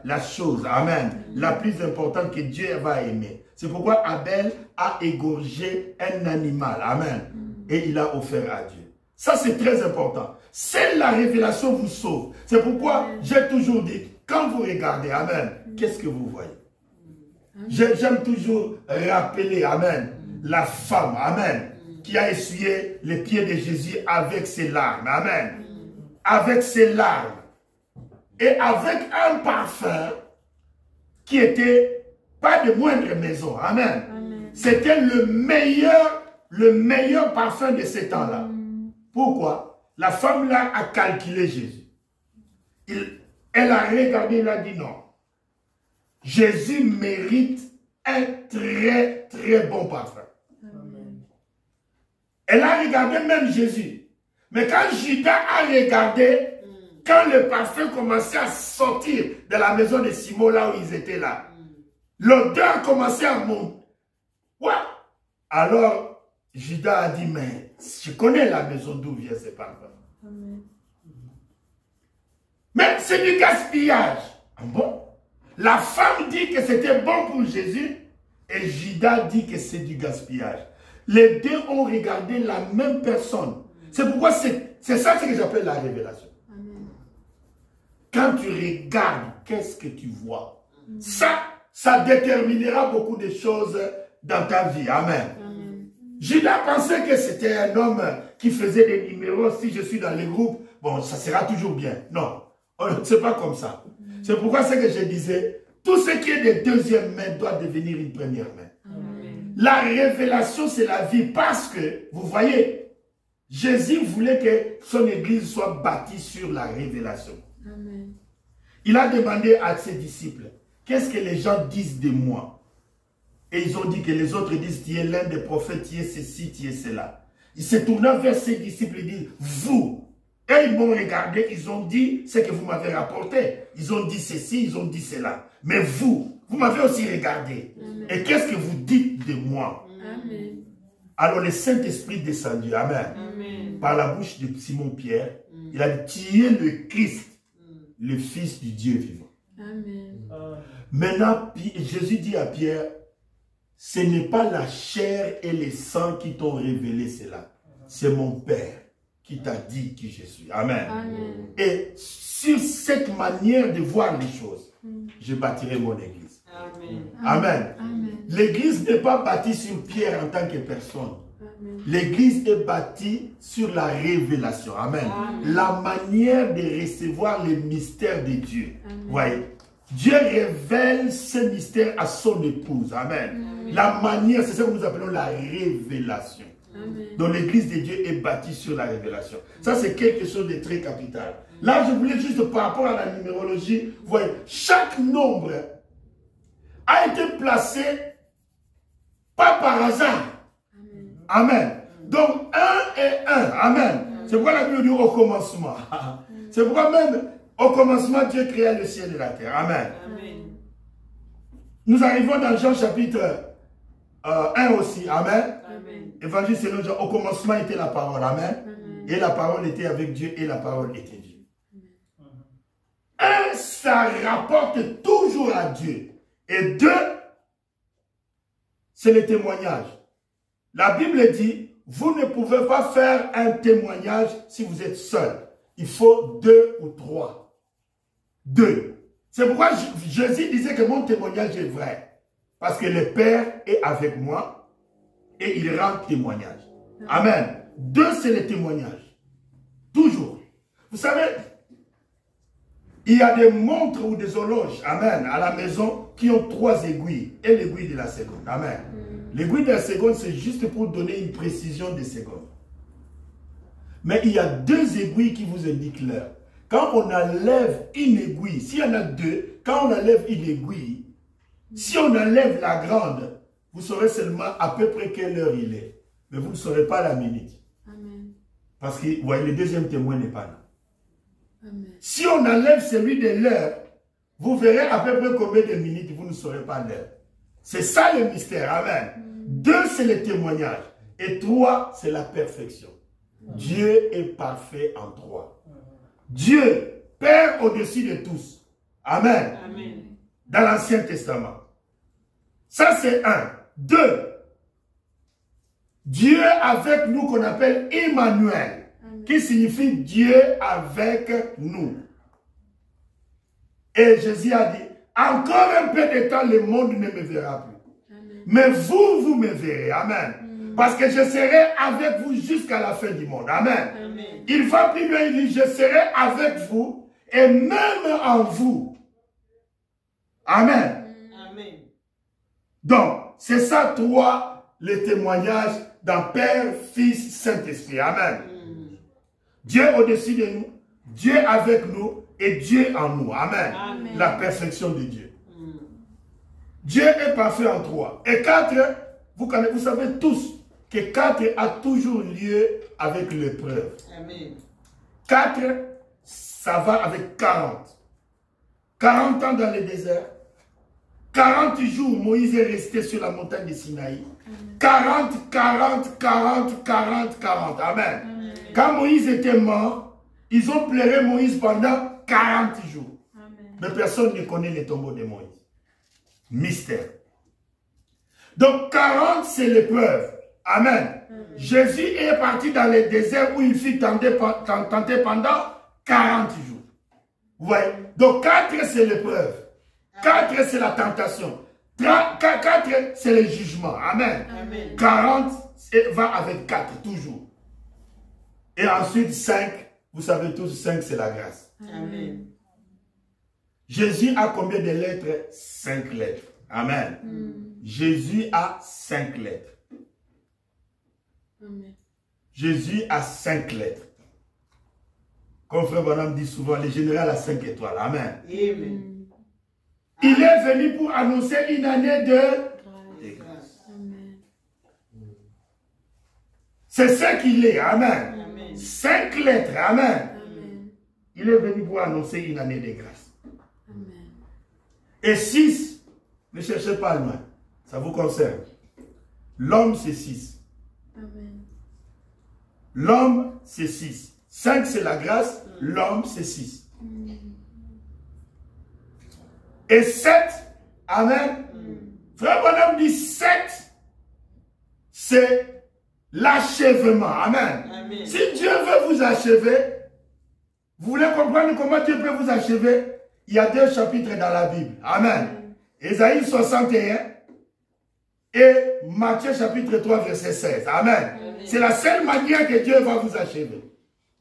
la chose, amen, la plus importante que Dieu va aimer. C'est pourquoi Abel a égorgé un animal, amen, et il a offert à Dieu. Ça, c'est très important. Seule la révélation vous sauve. C'est pourquoi j'ai toujours dit, quand vous regardez, amen, qu'est-ce que vous voyez? J'aime toujours rappeler, amen, la femme, amen, qui a essuyé les pieds de Jésus avec ses larmes, amen. Avec ses larmes et avec un parfum qui était pas de moindre maison. Amen. C'était le meilleur parfum de ces temps-là. Pourquoi? La femme-là a calculé Jésus. Elle a regardé, elle a dit non. Jésus mérite un très très bon parfum. Elle a regardé même Jésus. Mais quand Judas a regardé, quand le parfum commençait à sortir de la maison de Simon, là où ils étaient là, l'odeur commençait à monter. Ouais. Alors, Judas a dit, mais je connais la maison d'où vient ce parfum. Mais c'est du gaspillage. Ah bon? La femme dit que c'était bon pour Jésus et Judas dit que c'est du gaspillage. Les deux ont regardé la même personne. C'est pourquoi c'est ça que j'appelle la révélation. Amen. Quand tu regardes, qu'est-ce que tu vois? Ça déterminera beaucoup de choses dans ta vie. Amen. Amen. Judas pensait que c'était un homme qui faisait des numéros. Si je suis dans les groupes, bon, ça sera toujours bien. Non, c'est pas comme ça. C'est pourquoi c'est que je disais, tout ce qui est de deuxième main doit devenir une première main. Amen. La révélation, c'est la vie parce que, vous voyez, Jésus voulait que son église soit bâtie sur la révélation. Amen. Il a demandé à ses disciples, qu'est-ce que les gens disent de moi? Et ils ont dit que les autres disent, tu es l'un des prophètes, tu es ceci, tu es cela. Il s'est tourné vers ses disciples et dit, vous. Et ils m'ont regardé, ils ont dit ce que vous m'avez rapporté. Ils ont dit ceci, ils ont dit cela. Mais vous m'avez aussi regardé. Amen. Et qu'est-ce que vous dites de moi? Amen. Alors le Saint-Esprit descendu, amen, par la bouche de Simon-Pierre, il a dit, tu es le Christ, le Fils du Dieu vivant. Amen. Maintenant, Jésus dit à Pierre, ce n'est pas la chair et le sang qui t'ont révélé cela, c'est mon Père qui t'a dit qui je suis. Amen. Amen. Et sur cette manière de voir les choses, je bâtirai mon église. Amen. Amen. Amen. L'église n'est pas bâtie sur Pierre en tant que personne. L'église est bâtie sur la révélation. Amen. Amen. La manière de recevoir les mystères de Dieu. Amen. Voyez, Dieu révèle ces mystères à son épouse. Amen. Amen. La manière, c'est ça que nous appelons la révélation. Amen. Donc l'église de Dieu est bâtie sur la révélation. Ça, c'est quelque chose de très capital. Là, je voulais juste par rapport à la numérologie, vous voyez, chaque nombre a été placé pas par hasard. Amen. Amen. Donc 1 et 1. Amen. C'est pourquoi la Bible dit au commencement. C'est pourquoi même au commencement, Dieu créa le ciel et la terre. Amen. Amen. Nous arrivons dans Jean chapitre 1 aussi. Amen. Amen. Évangile selon Jean. Au commencement était la parole. Amen. Amen. Et la parole était avec Dieu et la parole était Dieu. Un, ça rapporte toujours à Dieu. Et deux, c'est le témoignage. La Bible dit, vous ne pouvez pas faire un témoignage si vous êtes seul. Il faut 2 ou 3. 2. C'est pourquoi Jésus disait que mon témoignage est vrai. Parce que le Père est avec moi et il rend témoignage. Amen. 2, c'est le témoignage. Toujours. Vous savez, il y a des montres ou des horloges, amen, à la maison qui ont 3 aiguilles et l'aiguille de la seconde. Amen. L'aiguille de la seconde, c'est juste pour donner une précision des secondes. Mais il y a 2 aiguilles qui vous indiquent l'heure. Quand on enlève une aiguille, s'il y en a 2, quand on enlève une aiguille, si on enlève la grande, vous saurez seulement à peu près quelle heure il est. Mais vous ne saurez pas la minute. Amen. Parce que vous voyez, le deuxième témoin n'est pas là. Amen. Si on enlève celui de l'heure, vous verrez à peu près combien de minutes, vous ne saurez pas l'heure. C'est ça le mystère. Amen. 2, c'est le témoignage. Et 3, c'est la perfection. Dieu est parfait en 3. Dieu, Père au-dessus de tous. Amen. Amen. Dans l'Ancien Testament. Ça, c'est 1. 2. Dieu avec nous qu'on appelle Emmanuel. Amen. Qui signifie Dieu avec nous. Et Jésus a dit, encore un peu de temps, le monde ne me verra plus. Amen. Mais vous, vous me verrez. Amen. Parce que je serai avec vous jusqu'à la fin du monde. Amen. Amen. Il va plus loin, il dit, je serai avec vous et même en vous. Amen. Amen. Donc, c'est ça, toi, le témoignage d'un Père, Fils, Saint-Esprit. Amen. Dieu au-dessus de nous, Dieu avec nous et Dieu en nous. Amen. Amen. La perfection de Dieu. Dieu est parfait en 3. Et 4, vous savez tous que 4 a toujours lieu avec l'épreuve. 4, ça va avec 40. 40 ans dans le désert. 40 jours, Moïse est resté sur la montagne de Sinaï. 40, 40, 40, 40, 40. Amen. Amen. Quand Moïse était mort, ils ont pleuré Moïse pendant 40 jours. Amen. Mais personne ne connaît les tombeaux de Moïse. Mystère. Donc 40, c'est l'épreuve. Amen. Jésus est parti dans le désert où il fut tenté pendant 40 jours. Ouais. Donc 4, c'est l'épreuve. 4, c'est la tentation. 4, c'est le jugement. Amen. Amen. 40 va avec 4, toujours. Et ensuite 5, vous savez tous, 5, c'est la grâce. Amen. Jésus a combien de lettres? 5 lettres. Amen. Jésus a 5 lettres. Amen. Jésus a 5 lettres. Comme Frère Branham dit souvent, le général a 5 étoiles. Amen. Amen. Il est venu pour annoncer une année de grâce. Amen. C'est ce qu'il est. Amen. Amen. 5 lettres. Amen. Amen. Il est venu pour annoncer une année de grâce. Amen. Et 6, ne cherchez pas loin. Ça vous concerne. L'homme, c'est 6. Amen. L'homme, c'est 6. 5, c'est la grâce. L'homme, c'est 6. Et 7, amen. Frère Branham dit 7, c'est l'achèvement. Amen. Amen. Si Dieu veut vous achever, vous voulez comprendre comment Dieu peut vous achever? Il y a 2 chapitres dans la Bible. Amen. Ésaïe 61 et Matthieu chapitre 3 verset 16. Amen. C'est la seule manière que Dieu va vous achever.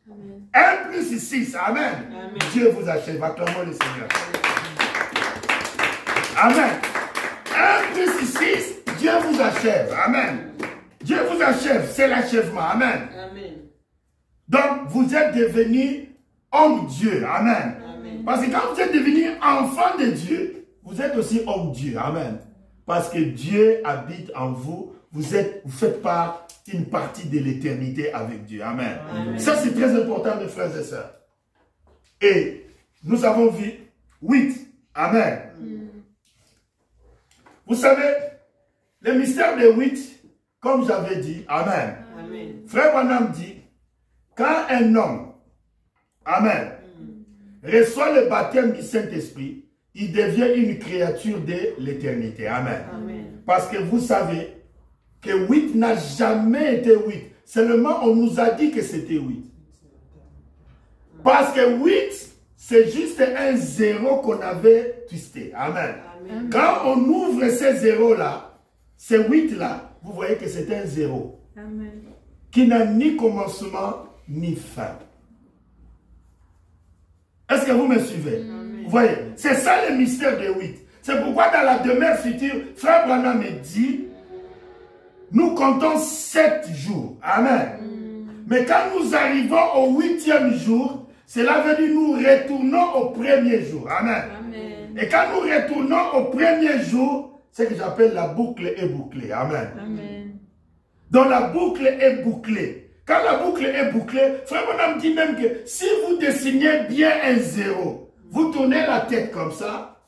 Amen. 1 plus 6. Amen. Amen. Dieu vous achève. Acclamons le Seigneur. Amen. 1 plus 6, Dieu vous achève. Amen. Dieu vous achève, c'est l'achèvement. Amen. Amen. Donc, vous êtes devenu homme-Dieu. Amen. Amen. Parce que quand vous êtes devenu enfant de Dieu, vous êtes aussi homme-Dieu. Amen. Parce que Dieu habite en vous. Vous faites une partie de l'éternité avec Dieu. Amen. Amen. Ça, c'est très important, mes frères et sœurs. Et nous avons vu 8. Amen. Vous savez, le mystère de 8, comme j'avais dit, Amen. Amen. Frère Branham dit, quand un homme, Amen, reçoit le baptême du Saint-Esprit, il devient une créature de l'éternité. Amen. Amen. Parce que vous savez que 8 n'a jamais été 8. Seulement, on nous a dit que c'était 8. Parce que 8, c'est juste un 0 qu'on avait twisté. Amen. Amen. Quand on ouvre ces 0-là, ces 8-là, vous voyez que c'est un 0. Amen. Qui n'a ni commencement, ni fin. Est-ce que vous me suivez? Amen. Vous voyez, c'est ça le mystère de 8. C'est pourquoi dans la demeure future, Frère Branham me dit, nous comptons 7 jours. Amen. Mais quand nous arrivons au 8e jour, cela veut dire nous retournons au premier jour. Amen. Amen. Et quand nous retournons au premier jour, c'est ce que j'appelle la boucle est bouclée. Amen. Amen. Donc la boucle est bouclée. Quand la boucle est bouclée, Frère Branham dit même que si vous dessinez bien un 0, vous tournez la tête comme ça,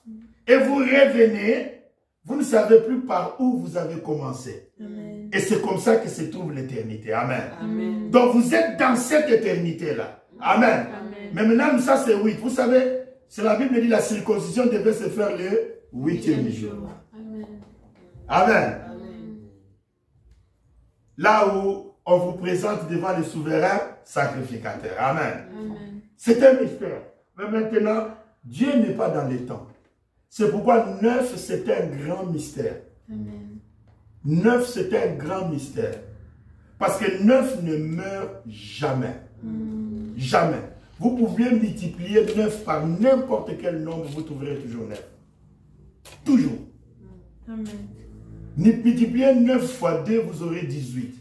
et vous revenez, vous ne savez plus par où vous avez commencé. Amen. Et c'est comme ça que se trouve l'éternité. Amen. Amen. Donc vous êtes dans cette éternité-là. Amen. Amen. Mais maintenant, ça c'est 8. Vous savez, c'est la Bible dit la circoncision devait se faire le 8e jour. Amen. Amen. Amen. Là où on vous présente devant le souverain sacrificateur. Amen. Amen. C'est un mystère. Mais maintenant, Dieu n'est pas dans les temps. C'est pourquoi 9, c'est un grand mystère. Amen. 9, c'est un grand mystère. Parce que 9 ne meurt jamais. Jamais. Vous pouvez multiplier 9 par n'importe quel nombre, vous trouverez toujours 9. Toujours. Amen. Multipliez 9 fois 2, vous aurez 18.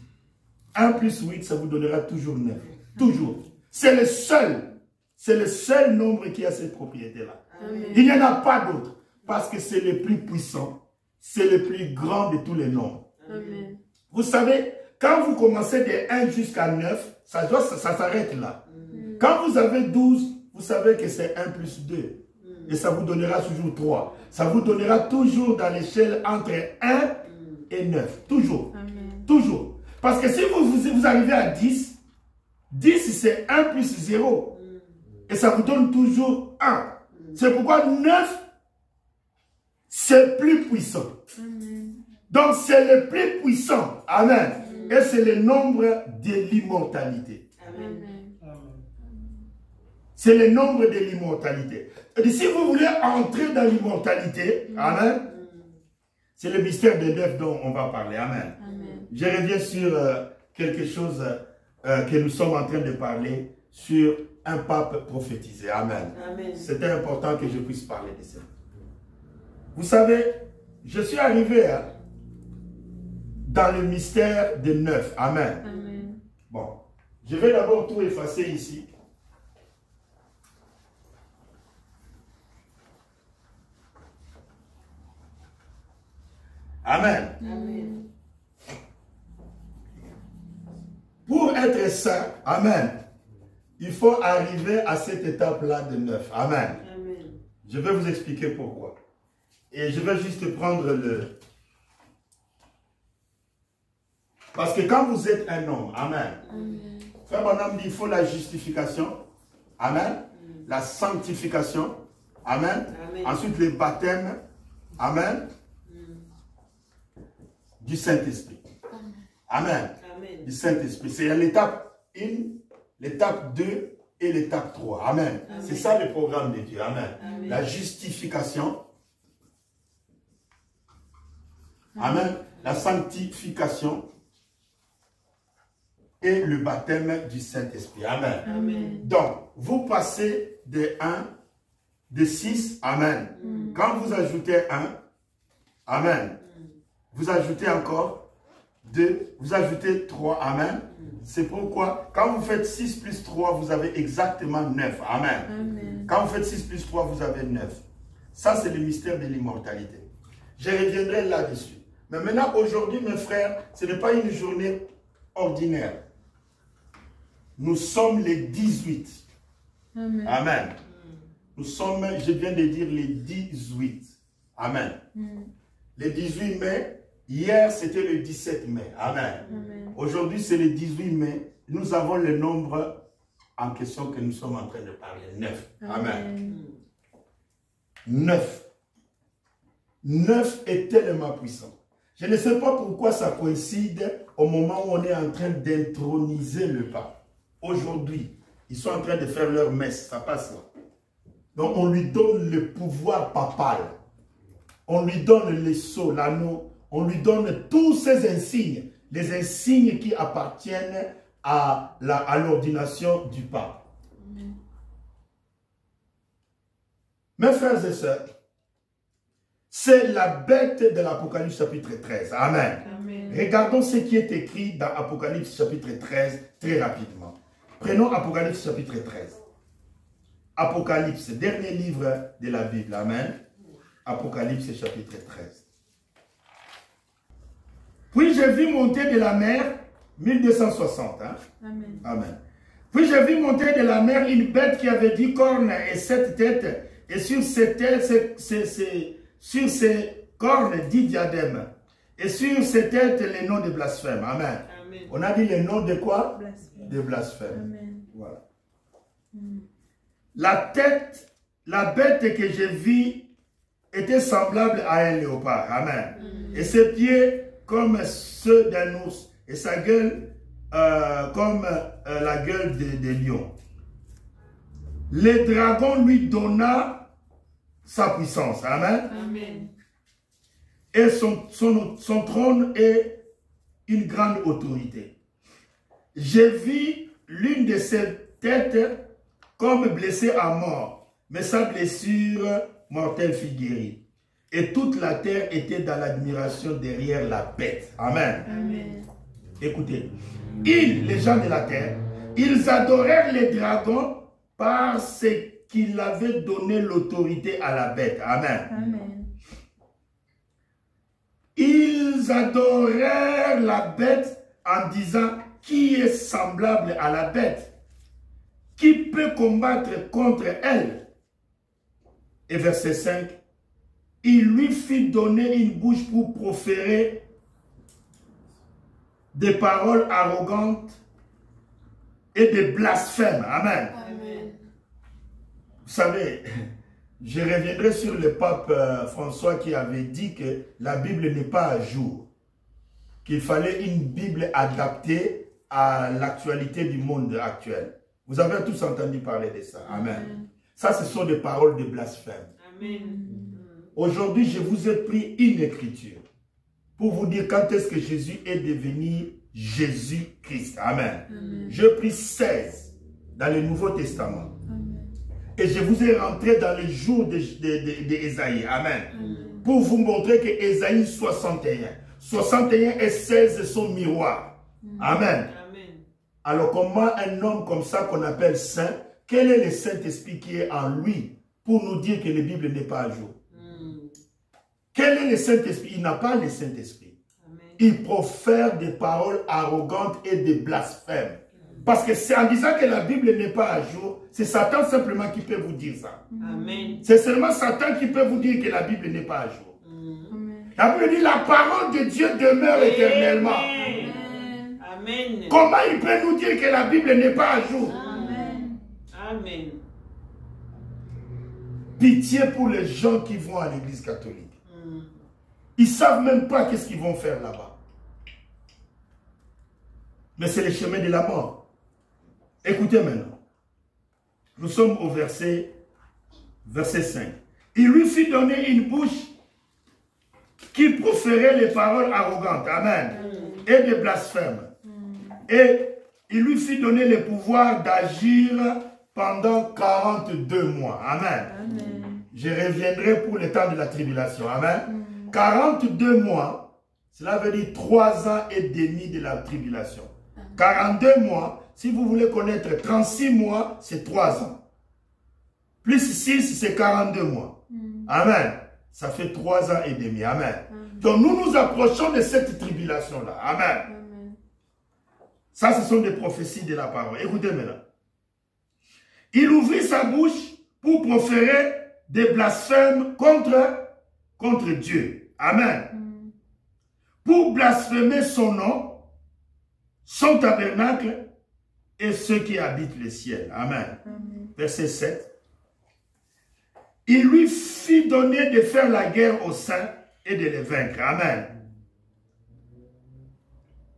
1 plus 8, ça vous donnera toujours 9. Toujours. C'est le seul nombre qui a cette propriété-là. Amen. Il n'y en a pas d'autre. Parce que c'est le plus puissant. C'est le plus grand de tous les nombres. Amen. Vous savez, quand vous commencez de 1 jusqu'à 9, ça s'arrête là. Quand vous avez 12, vous savez que c'est 1 plus 2. Et ça vous donnera toujours 3. Ça vous donnera toujours dans l'échelle entre 1 et 9. Toujours. Amen. Toujours. Parce que si vous arrivez à 10, 10 c'est 1 plus 0. Et ça vous donne toujours 1. C'est pourquoi 9, c'est plus puissant. Amen. Donc c'est le plus puissant. Amen. Et c'est le nombre de l'immortalité. Amen. C'est le nombre de l'immortalité. Et si vous voulez entrer dans l'immortalité, amen, c'est le mystère de 9 dont on va parler. Amen. Amen. Je reviens sur quelque chose que nous sommes en train de parler, sur un pape prophétisé. Amen. Amen. C'était important que je puisse parler de ça. Vous savez, je suis arrivé dans le mystère de 9. Amen. Amen. Bon, je vais d'abord tout effacer ici. Amen. Amen. Pour être saint, amen, il faut arriver à cette étape-là de 9. Amen. Amen. Je vais vous expliquer pourquoi. Et je vais juste prendre le... Parce que quand vous êtes un homme, amen, Amen. Frère Branham dit il faut la justification, amen, la sanctification, amen, Amen. ensuite le baptême, amen, du Saint-Esprit. Amen. Amen. Du Saint-Esprit. C'est l'étape 1, l'étape 2 et l'étape 3. Amen. Amen. C'est ça le programme de Dieu. Amen. Amen. La justification. Amen. La sanctification et le baptême du Saint-Esprit. Amen. Amen. Donc, vous passez de 1, de 6, amen. Quand vous ajoutez 1, amen, vous ajoutez encore 2, vous ajoutez 3, amen. C'est pourquoi, quand vous faites 6 plus 3, vous avez exactement 9, amen. Amen. Quand vous faites 6 plus 3, vous avez 9. Ça, c'est le mystère de l'immortalité. Je reviendrai là-dessus. Mais maintenant, aujourd'hui, mes frères, ce n'est pas une journée ordinaire. Nous sommes les 18. Amen. Amen. Nous sommes, je viens de dire, les 18. Amen. Le 18 mai, hier, c'était le 17 mai. Amen. Amen. Aujourd'hui, c'est le 18 mai. Nous avons le nombre en question que nous sommes en train de parler. 9. Amen. 9. 9 est tellement puissant. Je ne sais pas pourquoi ça coïncide au moment où on est en train d'introniser le pape. Aujourd'hui, ils sont en train de faire leur messe. Ça passe là. Donc, on lui donne le pouvoir papal. On lui donne les sceaux, l'anneau. On lui donne tous ces insignes. Les insignes qui appartiennent à l'ordination du pape. Mes frères et sœurs, c'est la bête de l'Apocalypse chapitre 13. Amen. Amen. Regardons ce qui est écrit dans Apocalypse chapitre 13 très rapidement. Prenons Apocalypse chapitre 13. Apocalypse, dernier livre de la Bible. Amen. Apocalypse chapitre 13. Puis je vis monter de la mer, 1260. Hein? Amen. Amen. Puis je vis monter de la mer une bête qui avait 10 cornes et 7 têtes, et sur ces têtes, sur ses cornes 10 diadèmes, et sur ses têtes les noms de blasphème. Amen. Amen. On a dit les noms de quoi? Blasphème. De blasphème. Amen. Voilà. La bête que je vis était semblable à un léopard. Amen. Et ses pieds comme ceux d'un ours, et sa gueule comme la gueule des lions. Le dragon lui donna sa puissance. Amen. Amen. Et son trône est une grande autorité. J'ai vu l'une de ses têtes comme blessée à mort, mais sa blessure mortelle fut guérie. Et toute la terre était dans l'admiration derrière la bête. Amen. Amen. Écoutez, les gens de la terre, ils adorèrent les dragons parce qu'il avait donné l'autorité à la bête. Amen. Amen. Ils adorèrent la bête en disant, qui est semblable à la bête? Qui peut combattre contre elle? Et verset 5, il lui fit donner une bouche pour proférer des paroles arrogantes et des blasphèmes. Amen. Amen. Vous savez, je reviendrai sur le pape François qui avait dit que la Bible n'est pas à jour, qu'il fallait une Bible adaptée à l'actualité du monde actuel. Vous avez tous entendu parler de ça. Amen. Amen. Ça, ce sont des paroles de blasphème. Amen. Aujourd'hui, je vous ai pris une écriture pour vous dire quand est-ce que Jésus est devenu Jésus-Christ. Amen. Amen. Je prie 16 dans le Nouveau Testament. Amen. Et je vous ai rentré dans les jours d'Ésaïe. Amen. Amen. Pour vous montrer que Ésaïe 61 et 16 sont miroirs. Amen. Amen. Alors comment un homme comme ça qu'on appelle saint, quel est le Saint-Esprit qui est en lui pour nous dire que la Bible n'est pas à jour? Quel est le Saint-Esprit? Il n'a pas le Saint-Esprit. Il profère des paroles arrogantes et des blasphèmes. Parce que c'est en disant que la Bible n'est pas à jour, c'est Satan simplement qui peut vous dire ça. C'est seulement Satan qui peut vous dire que la Bible n'est pas à jour. La Bible dit la parole de Dieu demeure éternellement. Amen. Amen. Comment il peut nous dire que la Bible n'est pas à jour? Amen. Amen. Pitié pour les gens qui vont à l'église catholique. Ils ne savent même pas qu'est-ce qu'ils vont faire là-bas. Mais c'est le chemin de la mort. Écoutez maintenant. Nous sommes au verset 5. Il lui fit donner une bouche qui proférait les paroles arrogantes. Amen. Et des blasphèmes. Et il lui fit donner le pouvoir d'agir pendant 42 mois. Amen. Amen. Je reviendrai pour le temps de la tribulation. Amen. 42 mois, Cela veut dire 3 ans et demi de la tribulation. 42 mois, si vous voulez connaître 36 mois, c'est 3 ans. Plus 6, c'est 42 mois. Amen. Ça fait 3 ans et demi. Amen. Donc nous nous approchons de cette tribulation-là. Amen. Ça, ce sont des prophéties de la parole. Écoutez maintenant. Il ouvrit sa bouche pour proférer des blasphèmes contre Dieu. Amen. Pour blasphémer son nom, son tabernacle et ceux qui habitent le ciel. Amen. Verset 7. Il lui fit donner de faire la guerre aux saints et de les vaincre. Amen.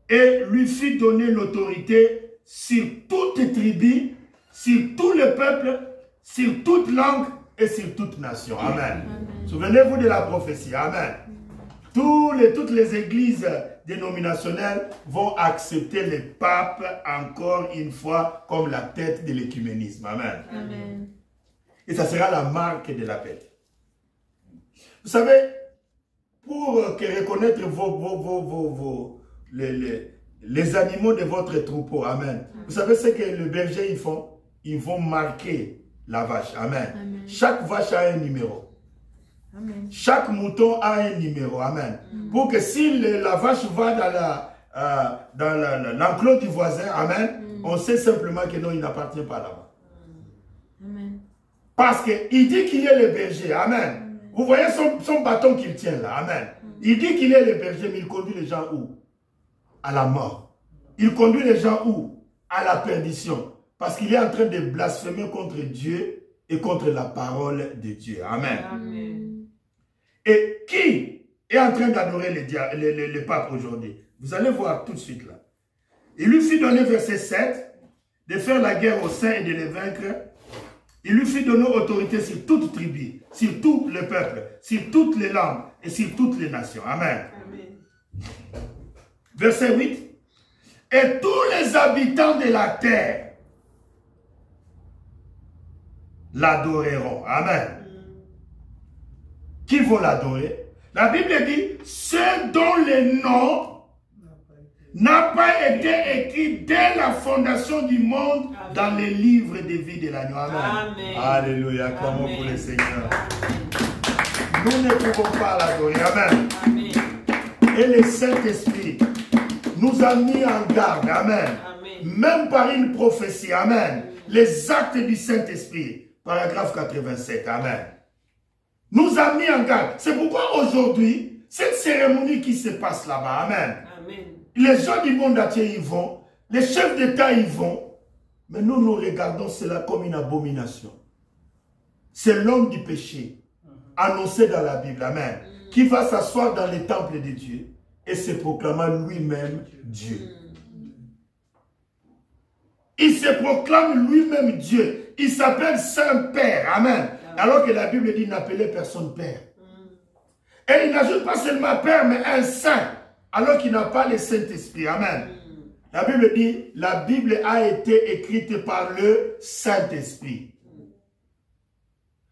Et lui fit donner l'autorité sur toutes tribus, sur tout le peuple, sur toute langue et sur toute nation. Amen. Souvenez-vous de la prophétie. Amen. Toutes les églises dénominationnelles vont accepter le pape encore une fois comme la tête de l'écuménisme. Amen. Amen. Et ça sera la marque de la paix. Vous savez, pour reconnaître les animaux de votre troupeau, amen. Vous savez ce que le berger ils font? Ils vont marquer la vache, amen. Chaque vache a un numéro. Amen. Chaque mouton a un numéro, amen. Pour que si la vache va dans l'enclos du voisin, amen, on sait simplement que non, il n'appartient pas là-bas. Amen. Parce qu'il dit qu'il est le berger, amen. Vous voyez son bâton qu'il tient là, amen. Il dit qu'il est le berger, mais il conduit les gens où? À la mort. Il conduit les gens où? À la perdition. Parce qu'il est en train de blasphémer contre Dieu et contre la parole de Dieu. Amen. Amen. Et qui est en train d'adorer le pape aujourd'hui? Vous allez voir tout de suite là. Il lui fit donner, verset 7, de faire la guerre aux saints et de les vaincre. Il lui fit donner autorité sur toute tribu, sur tout le peuple, sur toutes les langues et sur toutes les nations. Amen. Amen. Verset 8. Et tous les habitants de la terre l'adoreront. Amen. Qui vont l'adorer? La Bible dit, ceux dont le nom n'a pas été écrit dès la fondation du monde dans les livres de vie de l'agneau. Amen. Amen. Alléluia. Clamons pour le Seigneur. Amen. Nous ne pouvons pas l'adorer. Amen. Amen. Et le Saint-Esprit nous a mis en garde. Amen. Amen. Même par une prophétie. Amen. Les actes du Saint-Esprit. Paragraphe 87. Amen. Nous a mis en garde. C'est pourquoi aujourd'hui, cette cérémonie qui se passe là-bas. Amen. Amen. Les gens du monde entier y vont. Les chefs d'État y vont. Mais nous, nous regardons cela comme une abomination. C'est l'homme du péché, annoncé dans la Bible, amen, qui va s'asseoir dans les temples de Dieu et se proclamant lui-même Dieu. Il se proclame lui-même Dieu. Il s'appelle Saint-Père, amen. Alors que la Bible dit n'appelez personne Père. Et il n'ajoute pas seulement Père, mais un Saint, alors qu'il n'a pas le Saint-Esprit, amen. La Bible dit, la Bible a été écrite par le Saint-Esprit.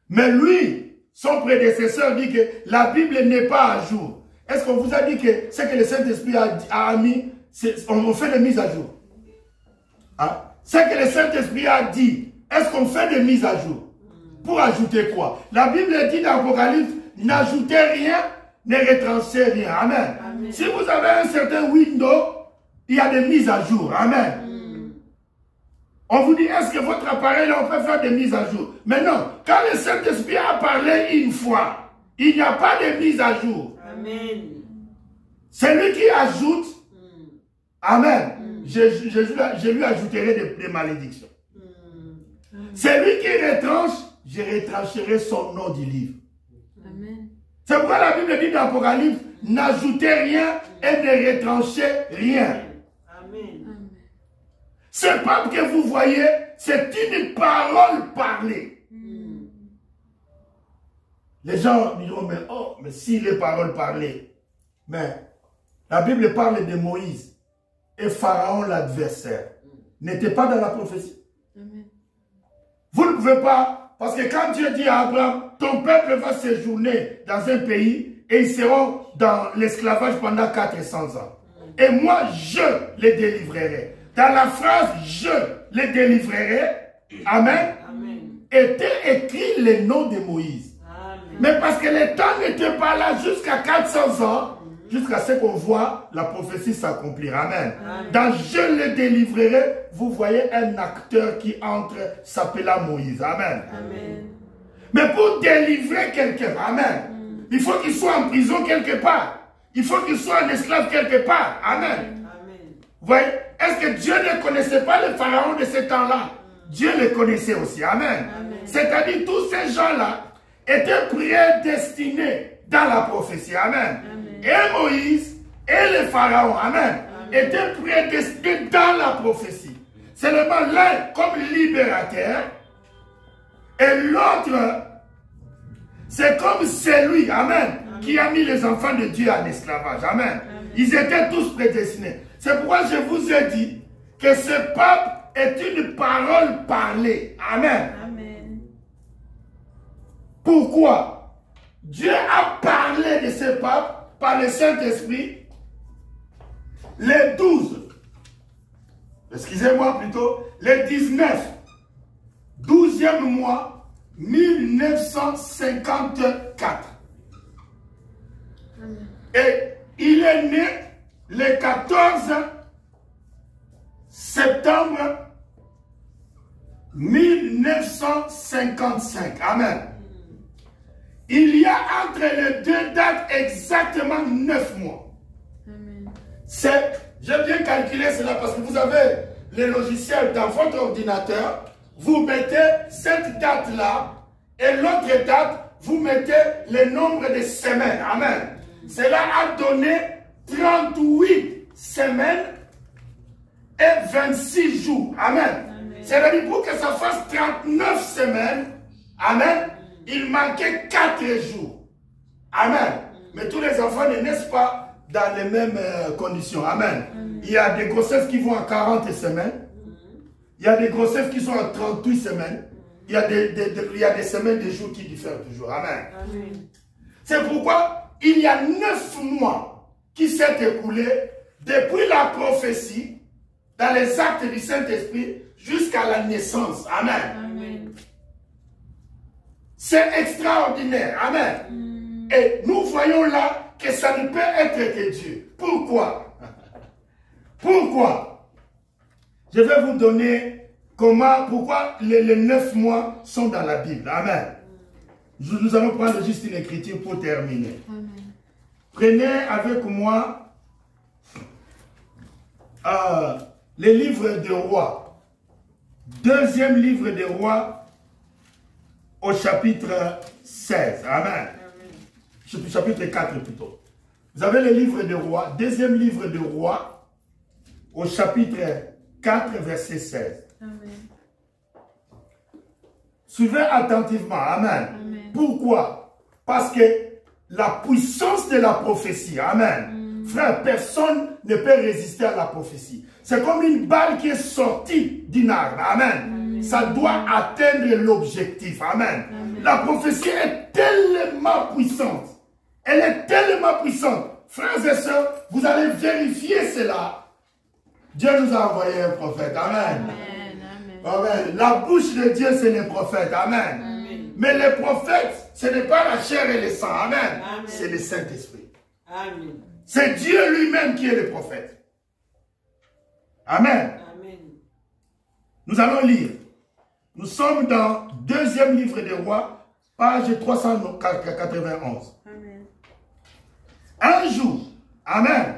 Mais lui, son prédécesseur dit que la Bible n'est pas à jour. Est-ce qu'on vous a dit que ce que le Saint-Esprit a mis, on fait des mises à jour? Hein? Ce que le Saint-Esprit a dit, est-ce qu'on fait des mises à jour? Pour ajouter quoi? La Bible dit dans l'Apocalypse, n'ajoutez rien, ne retrancez rien. Amen. Amen. Si vous avez un certain window, il y a des mises à jour. Amen. On vous dit, est-ce que votre appareil, là, on peut faire des mises à jour? Mais non, quand le Saint-Esprit a parlé une fois, il n'y a pas de mise à jour. Amen. C'est lui qui ajoute. Amen. Je lui ajouterai des malédictions. C'est lui qui retranche, je retrancherai son nom du livre. Amen. C'est pourquoi la Bible dit dans l'Apocalypse, n'ajoutez rien et ne retranchez rien. Amen. Ce pape que vous voyez, c'est une parole parlée. Les gens diront, mais oh, mais si les paroles parlées. Mais la Bible parle de Moïse et Pharaon l'adversaire. N'était pas dans la prophétie. Amen. Vous ne pouvez pas, parce que quand Dieu dit à Abraham, ton peuple va séjourner dans un pays et ils seront dans l'esclavage pendant 400 ans. Et moi, je les délivrerai. Dans la phrase « je les délivrerai », amen, était écrit le nom de Moïse. Amen. Mais parce que le temps n'était pas là jusqu'à 400 ans, jusqu'à ce qu'on voit la prophétie s'accomplir. Amen. Amen. Dans « je les délivrerai », vous voyez un acteur qui entre s'appelant Moïse. Amen. Amen. Mais pour délivrer quelqu'un, amen, il faut qu'il soit en prison quelque part. Il faut qu'il soit un esclave quelque part. Amen. Amen. Vous voyez, est-ce que Dieu ne connaissait pas le pharaon de ce temps-là? Dieu le connaissait aussi. Amen. C'est-à-dire tous ces gens-là étaient prédestinés dans la prophétie. Amen. Amen. Et Moïse et le pharaon, amen, étaient prédestinés dans la prophétie. Seulement l'un comme libérateur et l'autre, c'est comme celui, amen, qui a mis les enfants de Dieu en esclavage. Amen. Ils étaient tous prédestinés. C'est pourquoi je vous ai dit que ce pape est une parole parlée. Amen. Amen. Pourquoi? Dieu a parlé de ce pape par le Saint-Esprit les 12, excusez-moi plutôt, les 19, 12e mois 1954. Amen. Et il est né le 14 septembre 1955. Amen. Il y a entre les deux dates exactement 9 mois. J'ai bien calculé cela parce que vous avez les logiciels dans votre ordinateur. Vous mettez cette date-là et l'autre date, vous mettez le nombre de semaines. Amen. Cela a donné 38 semaines et 26 jours. Amen. C'est-à-dire pour que ça fasse 39 semaines, amen, il manquait 4 jours. Amen. Mais tous les enfants ne naissent pas dans les mêmes conditions. Amen. Il y a des grossesses qui vont à 40 semaines. Il y a des grossesses qui sont à 38 semaines. Il y a des semaines, des jours qui diffèrent toujours. Amen. C'est pourquoi il y a 9 mois qui s'est écoulé depuis la prophétie dans les actes du Saint-Esprit jusqu'à la naissance. Amen. C'est extraordinaire. Amen. Et nous voyons là que ça ne peut être que Dieu. Pourquoi? Pourquoi? Je vais vous donner pourquoi les 9 mois sont dans la Bible. Amen. Nous allons prendre juste une écriture pour terminer. Amen. Prenez avec moi les livres des rois. Deuxième livre des rois au chapitre 16. Amen. Chapitre 4 plutôt. Vous avez le livre des rois, deuxième livre des rois au chapitre 4 verset 16. Amen. Suivez attentivement. Amen. Amen. Pourquoi? Parce que la puissance de la prophétie, amen. Frère, personne ne peut résister à la prophétie. C'est comme une balle qui est sortie d'une arme. Amen. Ça doit atteindre l'objectif. Amen. La prophétie est tellement puissante. Elle est tellement puissante. Frères et sœurs, vous allez vérifier cela. Dieu nous a envoyé un prophète. Amen. Amen. La bouche de Dieu, c'est les prophètes. Amen. Amen. Mais les prophètes, ce n'est pas la chair et le sang. Amen. C'est le Saint-Esprit. C'est Dieu lui-même qui est le prophète. Amen. Amen. Nous allons lire. Nous sommes dans deuxième livre des rois, page 391. Amen. Un jour, amen.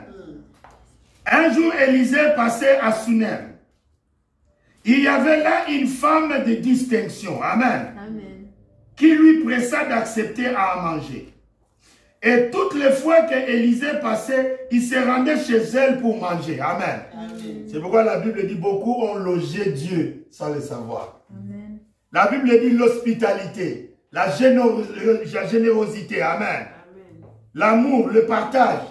Un jour, Élisée passait à Sunem. Il y avait là une femme de distinction, amen, amen, qui lui pressa d'accepter à manger. Et toutes les fois que Élisée passait, il se rendait chez elle pour manger, amen. C'est pourquoi la Bible dit beaucoup ont logé Dieu sans le savoir. Amen. La Bible dit l'hospitalité, la générosité, amen, l'amour, le partage.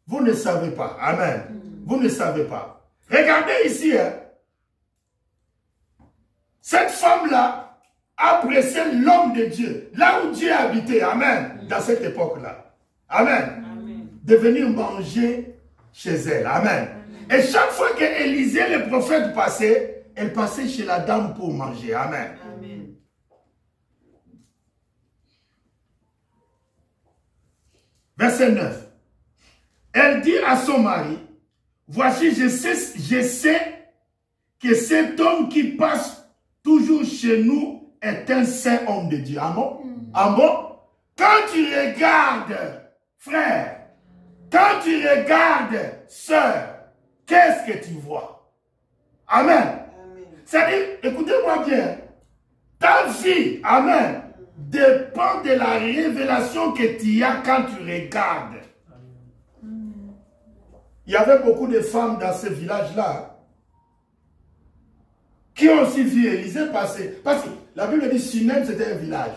Vous ne savez pas, amen. Vous ne savez pas. Regardez ici, hein. Cette femme-là a pressé l'homme de Dieu, là où Dieu habitait, amen, dans cette époque-là. Amen. De venir manger chez elle. Amen. Et chaque fois qu'Élisée, le prophète, passait, elle passait chez la dame pour manger. Amen. Verset 9. Elle dit à son mari, voici, je sais que cet homme qui passe toujours chez nous est un saint homme de Dieu. Amen. Amen. Quand tu regardes, frère, quand tu regardes, sœur, qu'est-ce que tu vois? Amen. C'est-à-dire, écoutez-moi bien, ta vie, amen, dépend de la révélation que tu as quand tu regardes. Il y avait beaucoup de femmes dans ce village-là qui ont aussi vu Élisée passer. Parce que la Bible dit Sunem, c'était un village.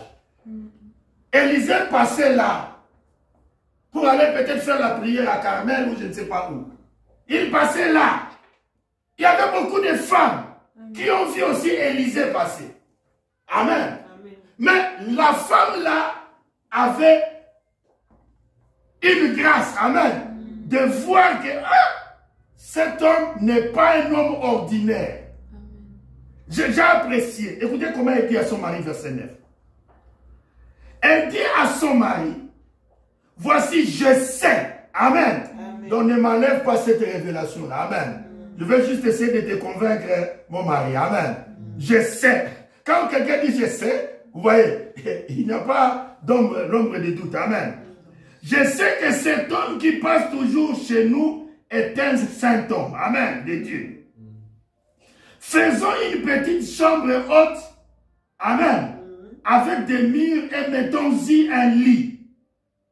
Élisée passait là pour aller peut-être faire la prière à Carmel ou je ne sais pas où. Il passait là. Il y avait beaucoup de femmes qui ont vu aussi Élisée passer. Amen. Mais la femme là avait une grâce. Amen. De voir que cet homme n'est pas un homme ordinaire. J'ai apprécié. Écoutez comment elle dit à son mari, verset 9. Elle dit à son mari, voici, je sais. Amen. Donc ne m'enlève pas cette révélation-là. Amen. Je veux juste essayer de te convaincre, mon mari. Amen. Je sais. Quand quelqu'un dit je sais, vous voyez, il n'y a pas d'ombre de doute. Amen. Je sais que cet homme qui passe toujours chez nous est un saint homme. Amen. De Dieu. Faisons une petite chambre haute. Amen. Avec des murs et mettons-y un lit,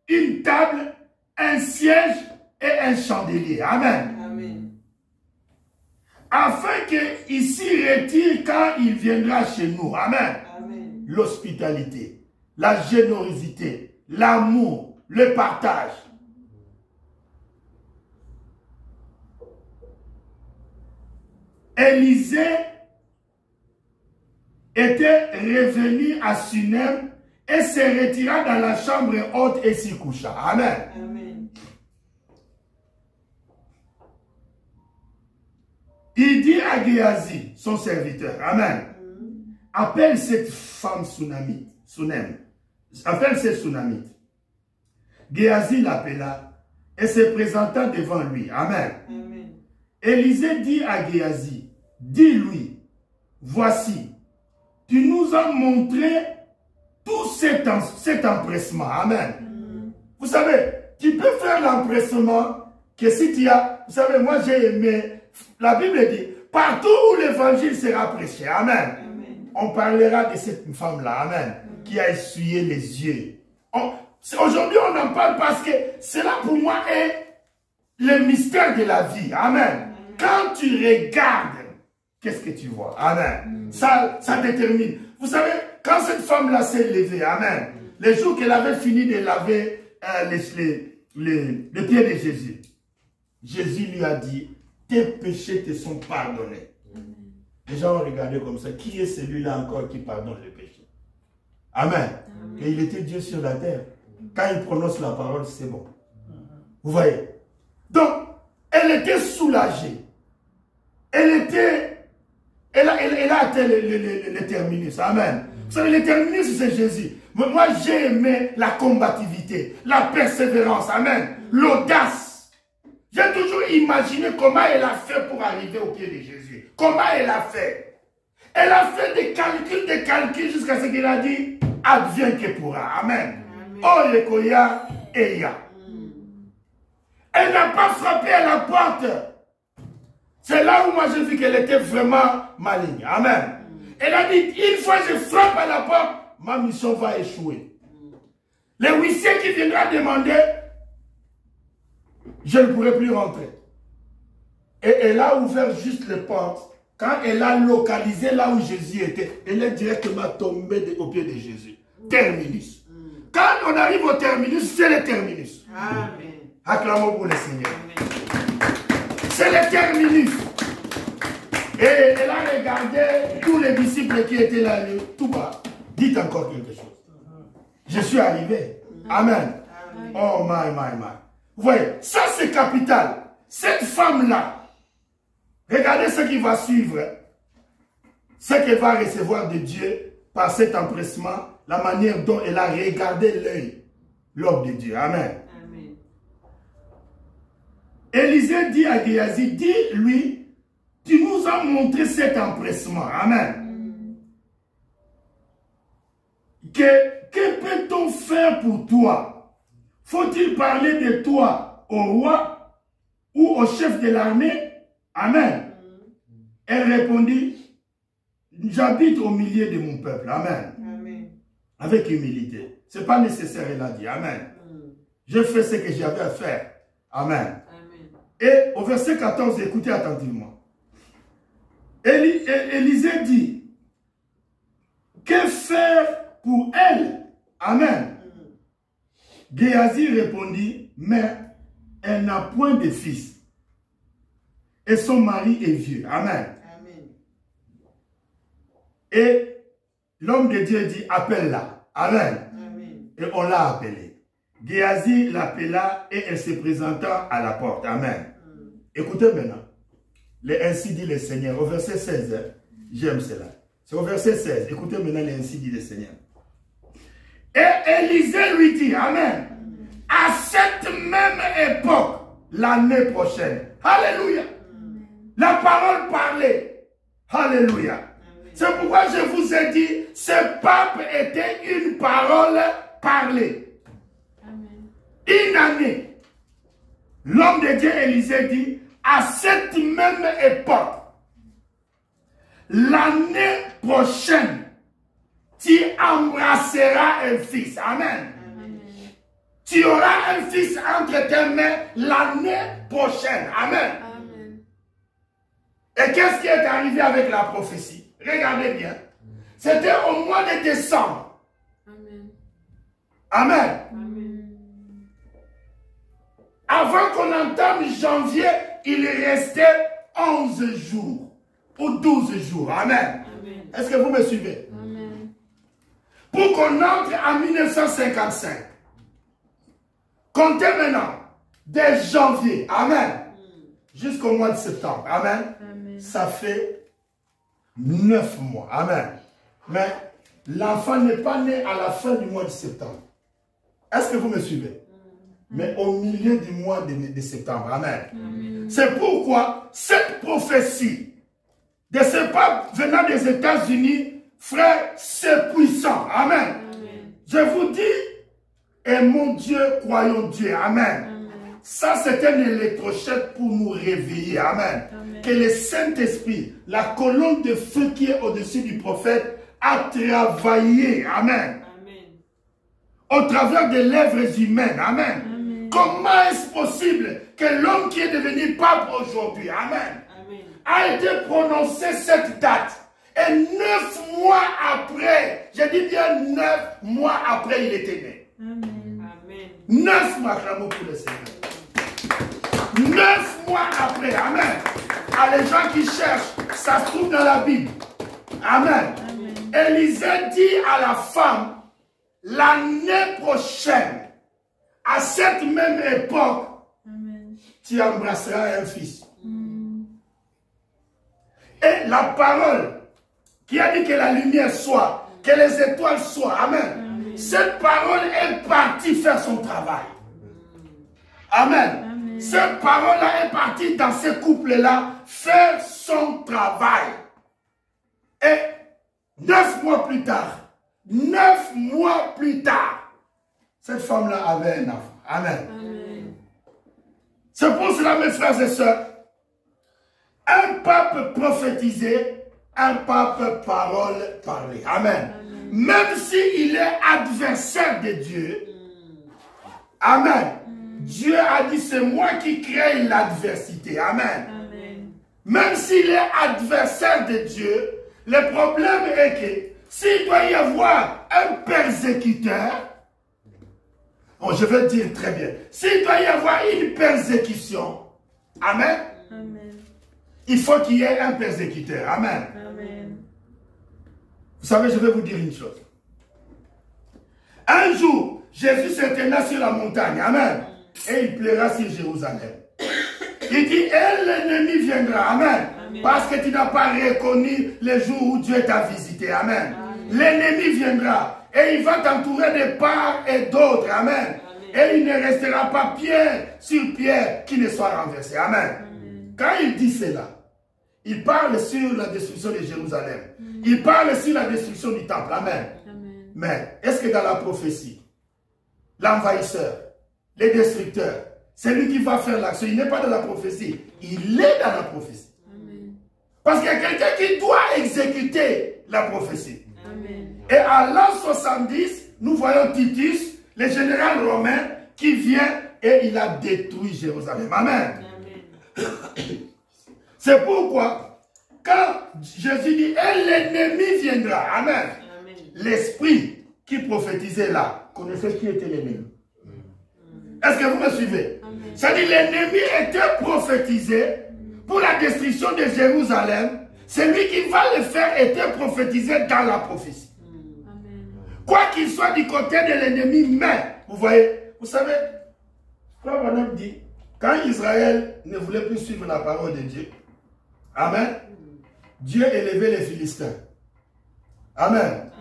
une table, un siège et un chandelier. Amen. Amen. Afin qu'il s'y retire quand il viendra chez nous. Amen. Amen. L'hospitalité, la générosité, l'amour, le partage. Élisée était revenu à Sunem et se retira dans la chambre haute et s'y coucha. Amen. Amen. Il dit à Géasi, son serviteur, Amen, appelle cette femme Sunem. Appelle cette Sunamite. Géasi l'appela et se présenta devant lui. Amen. Amen. Élisée dit à Géasi, dis-lui, voici, tu nous as montré tout cet empressement. Amen. Vous savez, tu peux faire l'empressement que si tu as... Vous savez, moi j'ai aimé... La Bible dit, partout où l'évangile sera prêché. Amen. Amen. On parlera de cette femme-là. Amen. Qui a essuyé les yeux. Aujourd'hui, on en parle parce que cela pour moi est le mystère de la vie. Amen. Quand tu regardes, qu'est-ce que tu vois? Amen. Ça détermine. Vous savez, quand cette femme-là s'est levée, amen, les jours qu'elle avait fini de laver les pieds de Jésus, Jésus lui a dit, tes péchés te sont pardonnés. Les gens ont regardé comme ça. Qui est celui-là encore qui pardonne les péchés? Amen. Et il était Dieu sur la terre. Quand il prononce la parole, c'est bon. Vous voyez? Donc, elle était soulagée. Elle a atteint le terminus. Amen. Vous savez, le terminus, c'est Jésus. Mais moi, j'ai aimé la combativité, la persévérance. Amen. L'audace. J'ai toujours imaginé comment elle a fait pour arriver au pied de Jésus. Comment elle a fait. Elle a fait des calculs jusqu'à ce qu'il a dit, advienne que pourra. Amen. Oh, Yekoya, Eya. Elle n'a pas frappé à la porte. C'est là où moi j'ai vu qu'elle était vraiment maligne. Amen. Elle a dit, une fois je frappe à la porte, ma mission va échouer. Le huissier qui viendra demander, je ne pourrai plus rentrer. Et elle a ouvert juste les portes. Quand elle a localisé là où Jésus était, elle est directement tombée au pied de Jésus. Terminus. Quand on arrive au terminus, c'est le terminus. Amen. Acclamons pour le Seigneur. C'est le terminus. Et elle a regardé tous les disciples qui étaient là, tout bas. Dites encore quelque chose. Je suis arrivé. Amen. Oh my. Vous voyez, ça c'est capital. Cette femme-là, regardez ce qui va suivre. Ce qu'elle va recevoir de Dieu par cet empressement, la manière dont elle a regardé l'homme de Dieu. Amen. Amen. Élisée dit à Géasi, dis-lui, tu nous as montré cet empressement. Amen. Que peut-on faire pour toi? Faut-il parler de toi au roi ou au chef de l'armée? Amen. Elle répondit, j'habite au milieu de mon peuple. Amen. Amen. Avec humilité. Ce n'est pas nécessaire, elle a dit. Amen. Je fais ce que j'avais à faire. Amen. Amen. Et au verset 14, écoutez attentivement. Élisée dit, que faire pour elle? Amen. Géasi répondit, mais elle n'a point de fils. Et son mari est vieux. Amen. Amen. Et l'homme de Dieu dit, appelle-la. Amen. Amen. Et on l'a appelée. Géasi l'appela et elle se présenta à la porte. Amen. Écoutez maintenant. Ainsi dit le Seigneur. Au verset 16, j'aime cela. C'est au verset 16. Écoutez maintenant les ainsi dit le Seigneur. Et Élisée lui dit, Amen, à cette même époque, l'année prochaine. Alléluia. La parole parlait. Alléluia. C'est pourquoi je vous ai dit, ce pape était une parole parlée. Amen. Une année. L'homme de Dieu Élisée dit, à cette même époque, l'année prochaine, tu embrasseras un fils. Amen. Amen. Tu auras un fils entre tes mains l'année prochaine. Amen. Amen. Et qu'est-ce qui est arrivé avec la prophétie? Regardez bien. C'était au mois de décembre. Amen. Amen. Amen. Avant qu'on entame janvier, il restait 11 jours ou 12 jours. Amen. Amen. Est-ce que vous me suivez? Amen. Pour qu'on entre en 1955. Comptez maintenant, dès janvier, amen, jusqu'au mois de septembre, amen, Amen. ça fait 9 mois, amen. Mais l'enfant n'est pas né à la fin du mois de septembre. Est-ce que vous me suivez? Mais au milieu du mois de septembre, amen. C'est pourquoi cette prophétie de ce pape venant des États-Unis, frère, c'est puissant, amen. Amen. Je vous dis, et mon Dieu, croyons Dieu. Amen. Amen. Ça, c'est un électrochoc pour nous réveiller. Amen. Amen. Que le Saint-Esprit, la colonne de feu qui est au-dessus du prophète, a travaillé. Amen. Amen. Au travers des lèvres humaines. Amen. Amen. Comment est-ce possible que l'homme qui est devenu pape aujourd'hui, amen, Amen. a été prononcé cette date? Et 9 mois après, je dis bien 9 mois après, il était né. Amen. Amen. 9 mois, acclamons pour le Seigneur. 9 mois après, amen. À les gens qui cherchent, ça se trouve dans la Bible. Amen. Amen. Élisée dit à la femme, l'année prochaine, à cette même époque, Amen. tu embrasseras un fils. Mm. Et la parole qui a dit que la lumière soit, que les étoiles soient, amen. Amen. Cette parole est partie faire son travail. Amen. Amen. Cette parole-là est partie dans ce couple-là faire son travail. Et 9 mois plus tard, 9 mois plus tard, cette femme-là avait un enfant. Amen. Amen. C'est pour cela, mes frères et sœurs, un pape prophétisé, un pape parole parlée. Amen. Amen. Même s'il est adversaire de Dieu, amen. Dieu a dit, c'est moi qui crée l'adversité. Amen. Amen. Même s'il est adversaire de Dieu, le problème est que s'il doit y avoir un persécuteur, bon, je vais dire très bien, s'il doit y avoir une persécution, amen, Amen. il faut qu'il y ait un persécuteur. Amen. Amen. Vous savez, je vais vous dire une chose. Un jour, Jésus se tenait sur la montagne. Amen. Et il plaira sur Jérusalem. Il dit, et l'ennemi viendra. Amen. Parce que tu n'as pas reconnu le jour où Dieu t'a visité. Amen. L'ennemi viendra. Et il va t'entourer de part et d'autre. Amen. Et il ne restera pas pierre sur pierre qui ne soit renversé. Amen. Quand il dit cela, il parle sur la destruction de Jérusalem. Il parle sur la destruction du temple. Amen. Mais est-ce que dans la prophétie, l'envahisseur, le destructeur, c'est lui qui va faire l'action? Il n'est pas dans la prophétie. Il est dans la prophétie. Parce qu'il y a quelqu'un qui doit exécuter la prophétie. Et à l'an 70, nous voyons Titus, le général romain, qui vient et il a détruit Jérusalem. Amen. C'est pourquoi, quand Jésus dit, et l'ennemi viendra, amen, l'esprit qui prophétisait là, connaissait qui était l'ennemi. Est-ce que vous me suivez? C'est-à-dire l'ennemi était prophétisé pour la destruction de Jérusalem. Celui qui va le faire était prophétisé dans la prophétie. Quoi qu'il soit du côté de l'ennemi, mais, vous voyez, vous savez, Frère Branham dit, quand Israël ne voulait plus suivre la parole de Dieu, amen, Dieu élevait les Philistins. Amen.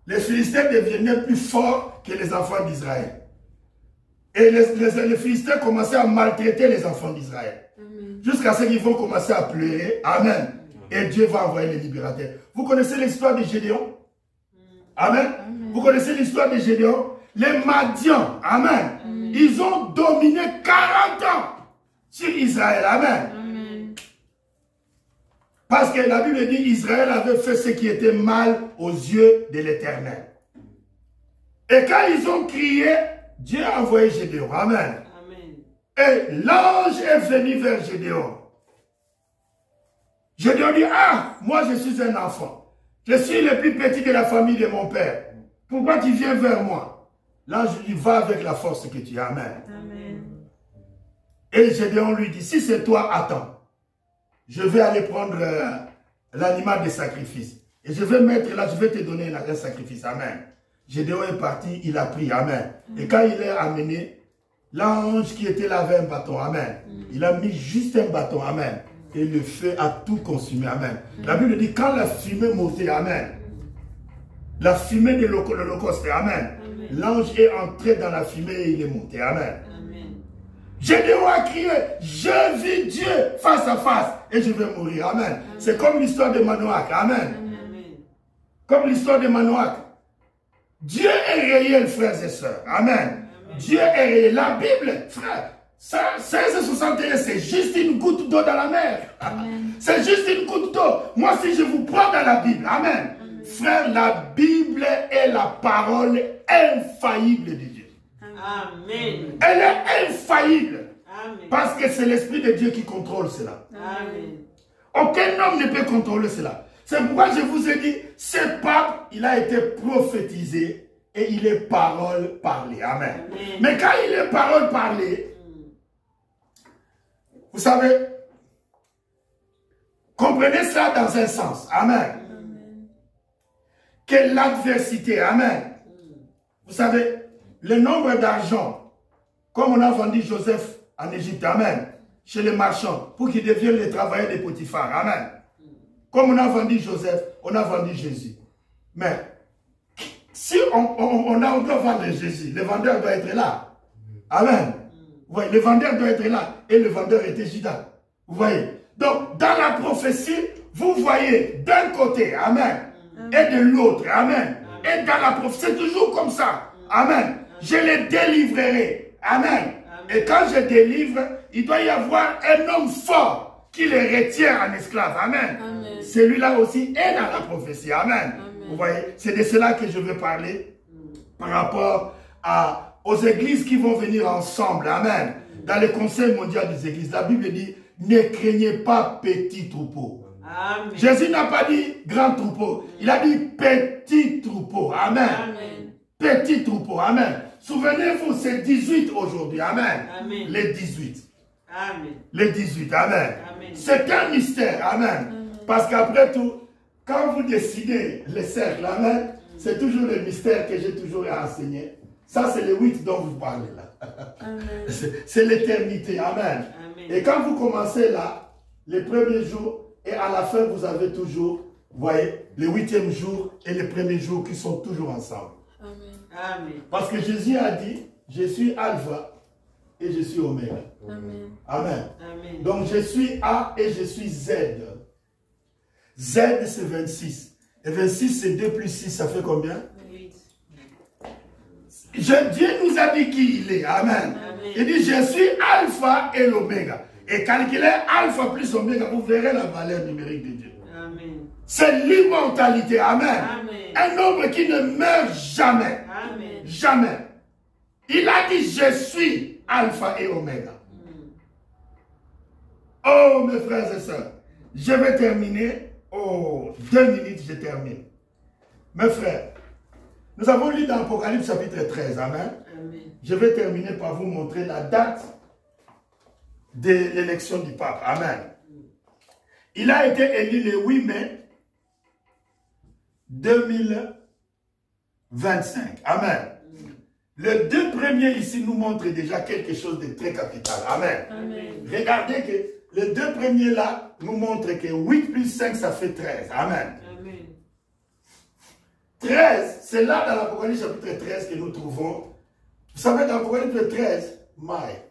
Les Philistins devenaient plus forts que les enfants d'Israël. Et les Philistins commençaient à maltraiter les enfants d'Israël. Jusqu'à ce qu'ils vont commencer à pleurer. Amen. Et Dieu va envoyer les libérateurs. Vous connaissez l'histoire de Gédéon? Amen. Vous connaissez l'histoire de Gédéon? Les Madians. Amen. Ils ont dominé 40 ans sur Israël. Amen. Parce que la Bible dit Israël avait fait ce qui était mal aux yeux de l'Éternel. Et quand ils ont crié, Dieu a envoyé Gédéon. Amen. Et l'ange est venu vers Gédéon. Gédéon dit, ah, moi je suis un enfant. Je suis le plus petit de la famille de mon père. Pourquoi tu viens vers moi? L'ange lui dit, va avec la force que tu as. Amen. Et Gédéon lui dit, si c'est toi, attends. Je vais aller prendre l'animal de sacrifice. Et je vais mettre là, je vais te donner un sacrifice. Amen. Gédéon est parti, il a pris. Amen. Et quand il est amené, l'ange qui était là avait un bâton. Amen. Il a mis juste un bâton. Amen. Et le feu a tout consumé. Amen. La Bible dit, quand la fumée montait, amen. La fumée de l'Holocauste, amen. L'ange est entré dans la fumée et il est monté. Amen. Gédéon a crié, je vis Dieu face à face et je vais mourir. Amen. C'est comme l'histoire de Manoach. Amen. Comme l'histoire de Manoach. Dieu est réel, frères et sœurs. Amen. Dieu est réel. La Bible, frère, 1661, c'est juste une goutte d'eau dans la mer. C'est juste une goutte d'eau. Moi, si je vous prends dans la Bible, amen. Frère, la Bible est la parole infaillible de Dieu. Amen. Elle est infaillible. Amen. Parce que c'est l'Esprit de Dieu qui contrôle cela. Amen. Aucun homme ne peut contrôler cela. C'est pourquoi je vous ai dit, ce pape, il a été prophétisé et il est parole parlée. Amen. Amen. Mais quand il est parole parlée, vous savez, comprenez cela dans un sens. Amen. Que l'adversité, amen. Vous savez, le nombre d'argent, comme on a vendu Joseph en Égypte, amen, chez les marchands, pour qu'ils deviennent les travailleurs de Potiphar, amen. Comme on a vendu Joseph, on a vendu Jésus. Mais, si on doit vendre Jésus, le vendeur doit être là. Amen. Vous voyez, le vendeur doit être là. Et le vendeur était Judas. Vous voyez. Donc, dans la prophétie, vous voyez d'un côté, amen, et de l'autre, amen. Et dans la prophétie, c'est toujours comme ça. Amen. Je les délivrerai. Amen. Et quand je délivre, il doit y avoir un homme fort qui les retient en esclave. Amen. Celui-là aussi est dans la prophétie. Amen. Vous voyez, c'est de cela que je veux parler par rapport aux églises qui vont venir ensemble. Amen. Dans le Conseil mondial des églises, la Bible dit, ne craignez pas petit troupeau. Amen. Jésus n'a pas dit grand troupeau. Il a dit petit troupeau. Amen. Amen. Petit troupeau. Amen. Souvenez-vous, c'est 18 aujourd'hui. Amen. Amen. Les 18. Amen. Les 18. Amen. Amen. C'est un mystère. Amen. Parce qu'après tout, quand vous décidez le cercle, amen, c'est toujours le mystère que j'ai toujours à enseigner. Ça, c'est le 8 dont vous parlez là. Amen. C'est l'éternité. Amen. Amen. Et quand vous commencez là, les premiers jours, et à la fin, vous avez toujours, vous voyez, le 8e jour et les premiers jours qui sont toujours ensemble. Amen. Amen. Parce que Jésus a dit, je suis Alpha et je suis Oméga. Amen. Amen. Amen. Donc je suis A et je suis Z. Z, c'est 26. Et 26, c'est 2 plus 6, ça fait combien? 8. Dieu nous a dit qui il est. Amen. Amen. Il dit, je suis Alpha et l'Oméga. Et calculez Alpha plus Oméga, vous verrez la valeur numérique de Dieu. Amen. C'est l'immortalité. Amen. Amen. Un nombre qui ne meurt jamais. Amen. Jamais. Il a dit, je suis Alpha et Oméga. Oh, mes frères et sœurs, je vais terminer. Oh, 2 minutes, je termine. Mes frères, nous avons lu dans Apocalypse chapitre 13. Amen. Amen. Je vais terminer par vous montrer la date de l'élection du pape. Amen. Il a été élu le 8 mai 2025. Amen. Les 2 premiers ici nous montrent déjà quelque chose de très capital. Amen. Amen. Regardez que les 2 premiers là nous montrent que 8 plus 5 ça fait 13. Amen. Amen. 13, c'est là dans l'Apocalypse chapitre 13 que nous trouvons. Vous savez, dans l'Apocalypse 13, mai.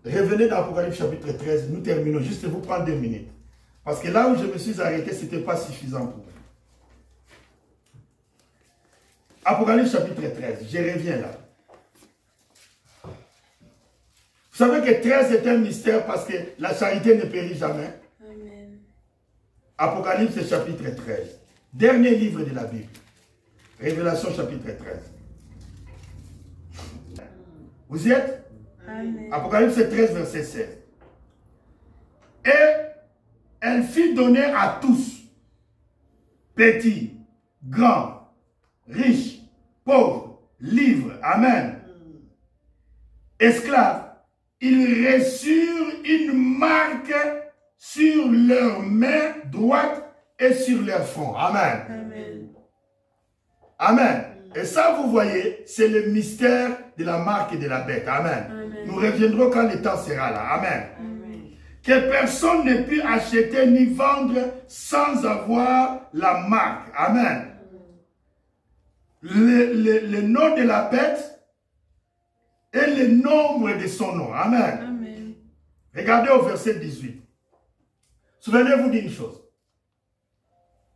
Revenez dans l'Apocalypse chapitre 13, nous terminons, juste vous prendre 2 minutes. Parce que là où je me suis arrêté, ce n'était pas suffisant pour vous. Apocalypse chapitre 13, je reviens là. Vous savez que 13 est un mystère parce que la charité ne périt jamais. Amen. Apocalypse chapitre 13, dernier livre de la Bible. Révélation chapitre 13. Vous y êtes? Amen. Apocalypse 13, verset 16. Et elle fit donner à tous, petits, grands, riches, pauvres, libres, amen, esclaves, ils reçurent une marque sur leur main droite et sur leur front. Amen. Amen. Amen. Et ça, vous voyez, c'est le mystère de la marque et de la bête. Amen. Amen. Nous reviendrons quand le temps sera là. Amen. Amen. Que personne ne puisse acheter ni vendre sans avoir la marque. Amen. Le nom de la bête et le nombre de son nom. Amen. Amen. Regardez au verset 18. Souvenez-vous d'une chose.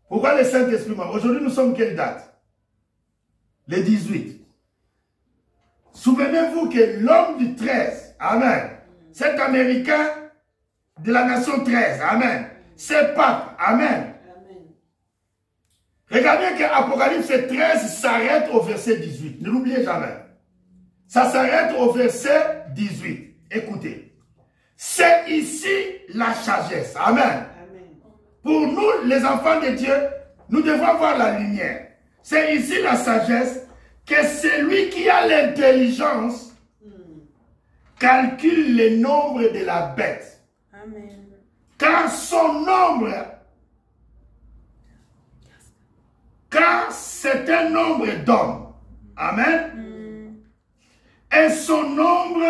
Pourquoi le Saint-Esprit m'a... Aujourd'hui, nous sommes quelle date? Le 18. Souvenez-vous que l'homme du 13, amen, cet Américain de la nation 13, amen, c'est pape, amen. Amen. Regardez que Apocalypse 13 s'arrête au verset 18. Ne l'oubliez jamais. Ça s'arrête au verset 18. Écoutez. C'est ici la sagesse. Amen. Amen. Pour nous, les enfants de Dieu, nous devons voir la lumière. C'est ici la sagesse que celui qui a l'intelligence calcule le nombre de la bête. Amen. Car son nombre, car c'est un nombre d'hommes. Amen. Et son nombre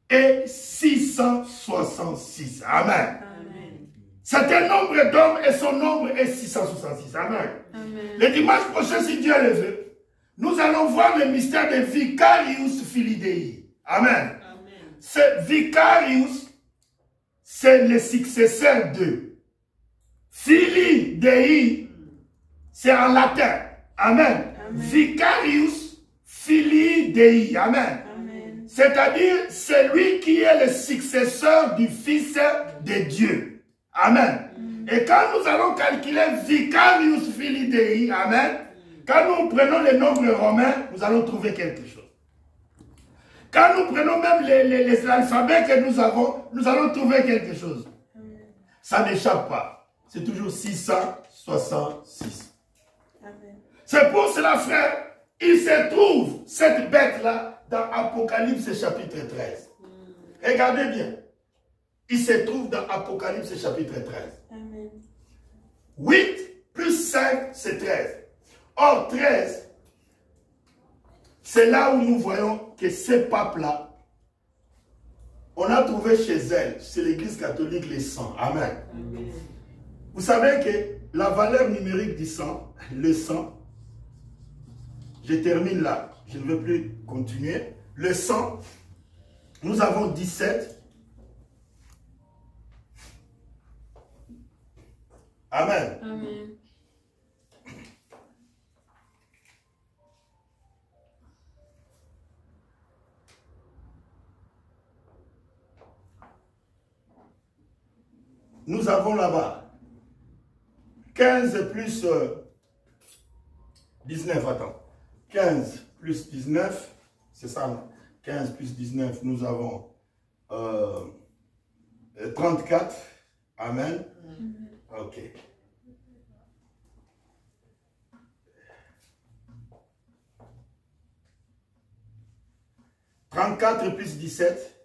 est 666. Amen. Amen. C'est un nombre d'hommes et son nombre est 666. Amen. Amen. Le dimanche prochain, si Dieu le veut, nous allons voir le mystère de Vicarius Filii Dei. Amen. Amen. Ce Vicarius, c'est le successeur de Filii Dei, c'est en latin. Amen. Amen. Vicarius Filii Dei. Amen. Amen. C'est-à-dire, c'est lui qui est le successeur du Fils de Dieu. Amen. Et quand nous allons calculer Vicarius Filii Dei, amen, quand nous prenons les nombres romains, nous allons trouver quelque chose. Quand nous prenons même les alphabets que nous avons, nous allons trouver quelque chose. Ça n'échappe pas. C'est toujours 666. Amen. C'est pour cela, frère, il se trouve cette bête-là dans Apocalypse chapitre 13. Regardez bien. Il se trouve dans Apocalypse chapitre 13. Amen. 8 plus 5, c'est 13. Or, 13, c'est là où nous voyons que ces papes-là, on a trouvé chez elle, chez l'Église catholique, les sangs. Amen. Amen. Vous savez que la valeur numérique du sang, le sang, je termine là, je ne veux plus continuer. Le sang, nous avons 17. Amen. Amen. Nous avons là-bas 15 plus 19, attends. 15 plus 19, c'est ça, non? 15 plus 19, nous avons 34. Amen. Ok. « 34 plus 17,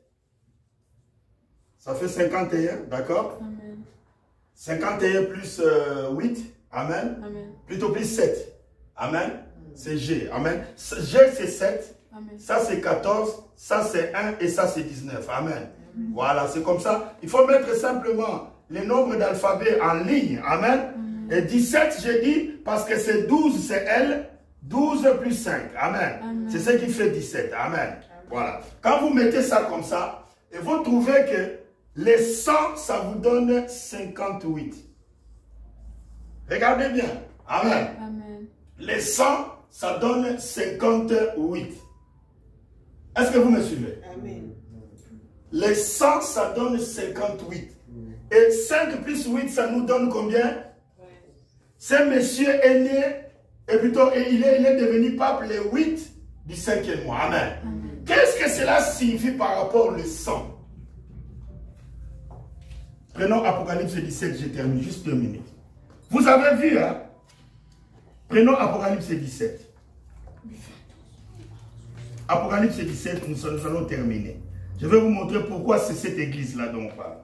ça fait 51, d'accord? Amen. 51 plus 8, amen. Amen. Plutôt plus 7, amen. C'est G, amen. G c'est 7, Amen. ça c'est 14, ça c'est 1 et ça c'est 19, amen. Voilà, c'est comme ça. Il faut mettre simplement les nombres d'alphabet en ligne, amen. Et 17, j'ai dit, parce que c'est 12, c'est L, 12 plus 5, amen. C'est ce qui fait 17, amen. Voilà. Quand vous mettez ça comme ça, et vous trouvez que les 100, ça vous donne 58. Regardez bien. Amen. Amen. Les 100, ça donne 58. Est-ce que vous me suivez? Amen. Les 100, ça donne 58. Et 5 plus 8, ça nous donne combien? Ce monsieur est né, et plutôt il est devenu pape le 8 du 5e mois. Amen. Qu'est-ce que cela signifie par rapport au sang? Prenons Apocalypse 17, je termine, juste 2 minutes. Vous avez vu, hein? Prenons Apocalypse 17. Apocalypse 17, nous allons terminer. Je vais vous montrer pourquoi c'est cette église-là dont on parle.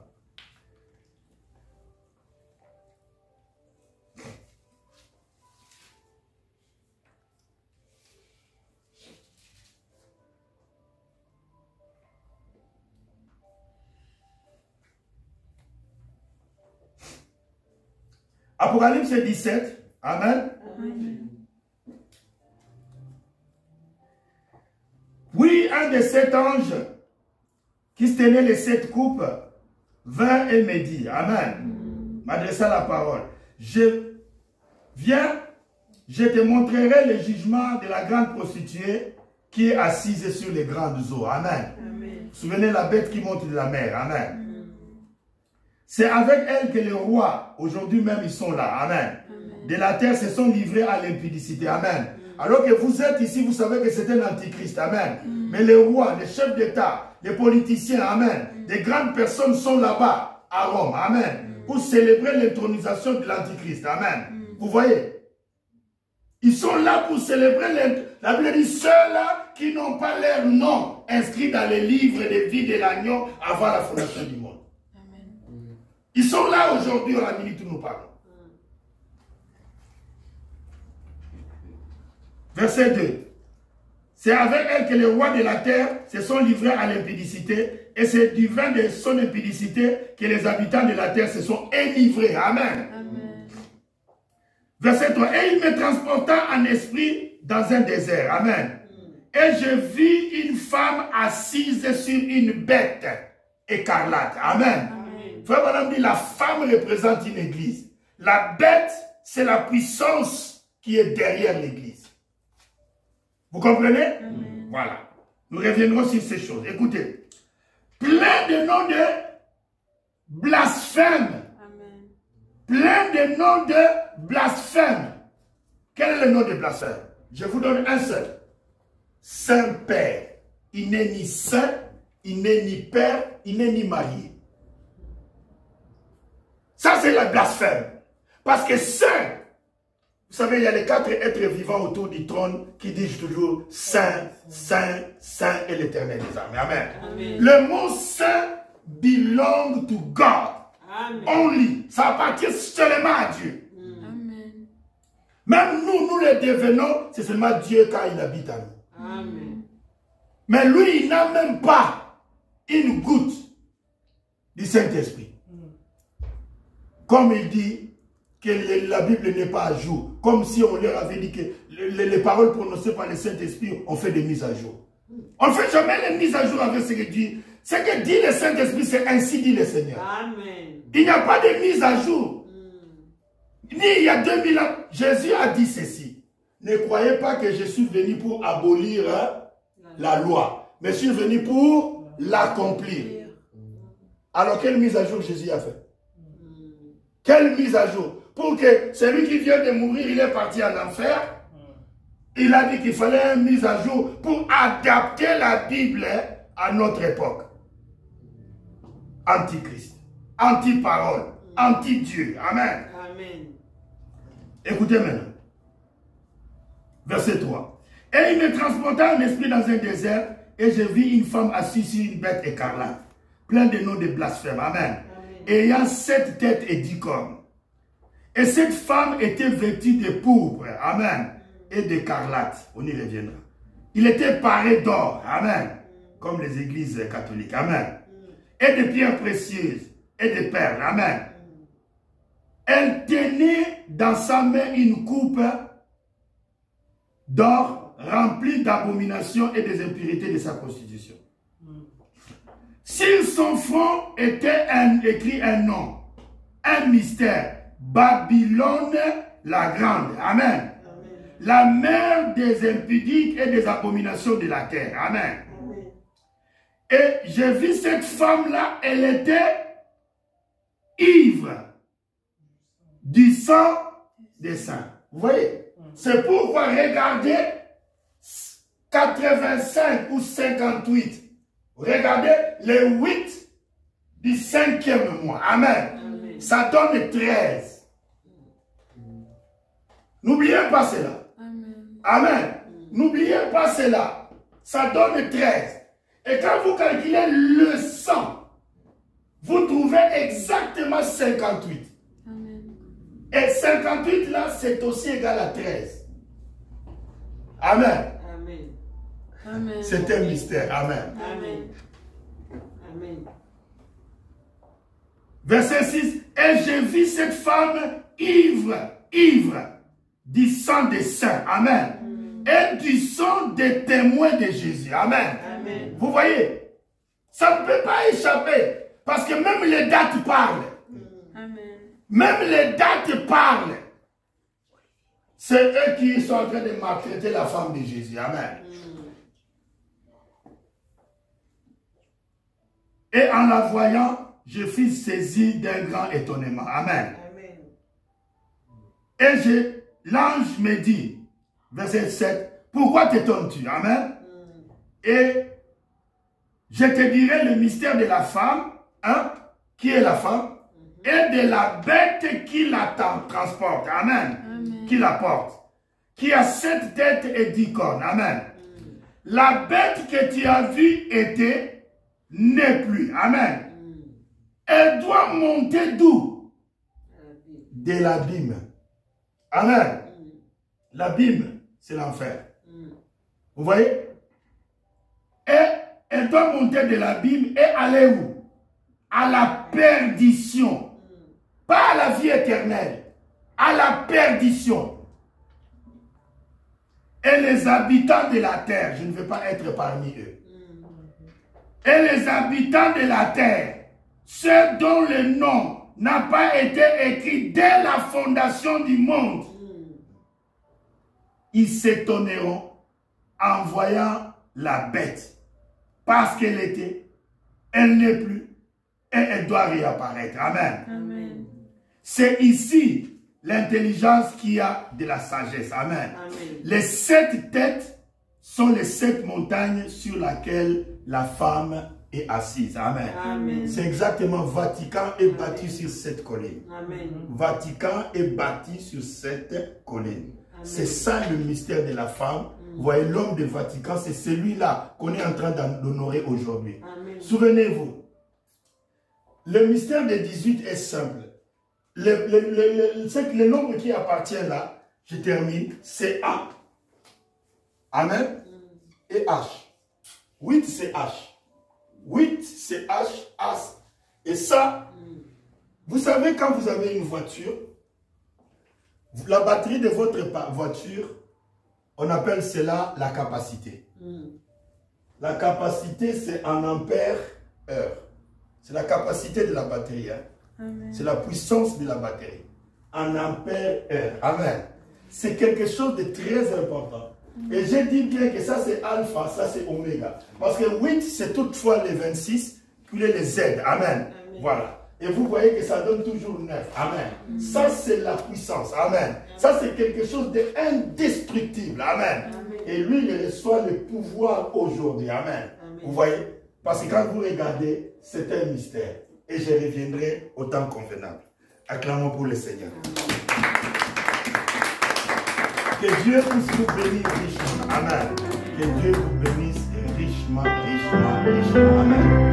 Apocalypse 17, amen. Amen. Oui, un de 7 anges qui tenait les 7 coupes vint et me dit, amen, m'adressa la parole. Je viens, je te montrerai le jugement de la grande prostituée qui est assise sur les grandes eaux. Amen. Amen. Vous souvenez la bête qui monte de la mer. Amen. C'est avec elle que les rois, aujourd'hui même, ils sont là. Amen. De la terre se sont livrés à l'impudicité. Amen. Alors que vous êtes ici, vous savez que c'est un antichrist. Amen. Mais les rois, les chefs d'État, les politiciens, amen, des grandes personnes sont là-bas, à Rome. Amen. Pour célébrer l'intronisation de l'antichrist. Amen. Vous voyez? Ils sont là pour célébrer la Bible dit ceux-là qui n'ont pas leur nom inscrit dans les livres de vie de l'agneau avant la fondation du monde. Amen. Ils sont là aujourd'hui, à la minute où nous parlons. Verset 2. C'est avec elle que les rois de la terre se sont livrés à l'impudicité, et c'est du vin de son impudicité que les habitants de la terre se sont enivrés. Amen. Amen. Verset 3. Et il me transporta en esprit dans un désert. Amen. Et je vis une femme assise sur une bête écarlate. Amen. Frère Madame dit, la femme représente une église. La bête, c'est la puissance qui est derrière l'église. Vous comprenez? Amen. Voilà. Nous reviendrons sur ces choses. Écoutez. Plein de noms de blasphème. Amen. Plein de noms de blasphème. Quel est le nom de blasphème? Je vous donne un seul. Saint-Père. Il n'est ni saint, il n'est ni père, il n'est ni marié. Ça, c'est la blasphème. Parce que saint, vous savez, il y a les 4 êtres vivants autour du trône qui disent toujours Saint, Saint, Saint et l'Éternel des armées. Amen. Amen. Le mot saint belong to God. Amen. Only. Ça appartient seulement à Dieu. Amen. Même nous, nous les devenons, c'est seulement Dieu quand il habite en nous. Amen. Mais lui, il n'a même pas une goutte du Saint-Esprit. Comme il dit que la Bible n'est pas à jour. Comme si on leur avait dit que les paroles prononcées par le Saint-Esprit ont fait des mises à jour. On ne fait jamais les mises à jour avec ce que dit. Ce que dit le Saint-Esprit, c'est ainsi dit le Seigneur. Amen. Il n'y a pas de mise à jour. Ni il y a 2000 ans, Jésus a dit ceci. Ne croyez pas que je suis venu pour abolir la loi, mais je suis venu pour l'accomplir. Alors, quelle mise à jour Jésus a fait? Quelle mise à jour? Pour que celui qui vient de mourir, il est parti en enfer. Il a dit qu'il fallait une mise à jour pour adapter la Bible à notre époque. Antichrist, anti-parole, anti-Dieu. Amen. Amen. Écoutez maintenant. Verset 3. Et il me transporta en esprit dans un désert, et je vis une femme assise sur une bête écarlate, plein de noms de blasphème. Amen. Ayant 7 têtes et 10 cornes. Et cette femme était vêtue de pourpre. Amen. Et d'écarlate. On y reviendra. Il était paré d'or. Amen. Comme les églises catholiques. Amen. Et de pierres précieuses. Et de perles. Amen. Elle tenait dans sa main une coupe d'or remplie d'abominations et des impurités de sa constitution. Sur son front était écrit un nom, un mystère, Babylone la grande. Amen. La mère des impudiques et des abominations de la terre. Amen. Et j'ai vu cette femme-là, elle était ivre du sang des saints. Vous voyez? C'est pourquoi regardez 85 ou 58. Regardez les 8 du 5e mois. Amen. Amen. Ça donne 13. N'oubliez pas cela. Amen. Amen. N'oubliez pas cela. Ça donne 13. Et quand vous calculez le sang, vous trouvez exactement 58. Amen. Et 58 là, c'est aussi égal à 13. Amen. Amen. C'est un mystère. Amen. Amen. Amen. Verset 6. Et j'ai vu cette femme ivre du sang des saints. Amen. Et du sang des témoins de Jésus. Amen. Amen. Vous voyez, ça ne peut pas échapper. Parce que même les dates parlent. Amen. Même les dates parlent. C'est eux qui sont en train de maltraiter la femme de Jésus. Amen. Et en la voyant, je fus saisi d'un grand étonnement. Amen. Amen. Et l'ange me dit, verset 7, pourquoi t'étonnes-tu? Amen. Et je te dirai le mystère de la femme, hein, qui est la femme, et de la bête qui la transporte. Amen. Amen. Qui la porte. Qui a 7 têtes et 10 cornes. Amen. La bête que tu as vue n'est plus. Amen. Elle doit monter d'où? De l'abîme. Amen. L'abîme, c'est l'enfer. Vous voyez? Et elle doit monter de l'abîme et aller où? À la perdition. Pas à la vie éternelle. À la perdition. Et les habitants de la terre, je ne veux pas être parmi eux. Et les habitants de la terre, ceux dont le nom n'a pas été écrit dès la fondation du monde, ils s'étonneront en voyant la bête. Parce qu'elle était, elle n'est plus, et elle doit réapparaître. Amen. Amen. C'est ici l'intelligence qui a de la sagesse. Amen. Amen. Les 7 têtes sont les 7 montagnes sur lesquelles la femme est assise. Amen. Amen. C'est exactement Vatican est bâti sur 7 collines. Amen. Vatican est bâti sur 7 collines. C'est ça le mystère de la femme. Vous voyez, l'homme de Vatican, c'est celui-là qu'on est en train d'honorer aujourd'hui. Souvenez-vous, le mystère des 18 est simple. Le nombre qui appartient là, Je termine. C'est A. Amen. Et H. 8, c'est H. 8, c'est H, As. Et ça, vous savez, quand vous avez une voiture, la batterie de votre voiture, on appelle cela la capacité. La capacité, c'est en ampères-heure. C'est la capacité de la batterie. Hein? C'est la puissance de la batterie. En ampères-heure. Amen. C'est quelque chose de très important. Et j'ai dit bien que ça c'est alpha, ça c'est oméga. Parce que 8 c'est toutefois les 26, puis les Z. Amen. Voilà. Et vous voyez que ça donne toujours 9. Amen. Ça c'est la puissance. Amen. Ça c'est quelque chose d'indestructible. Amen. Et lui il reçoit le pouvoir aujourd'hui. Amen. Vous voyez? Parce que quand vous regardez, c'est un mystère. Et je reviendrai au temps convenable. Acclamons pour le Seigneur. Que Dieu puisse vous bénir richement. Amen. Que Dieu vous bénisse richement, richement, richement. Amen.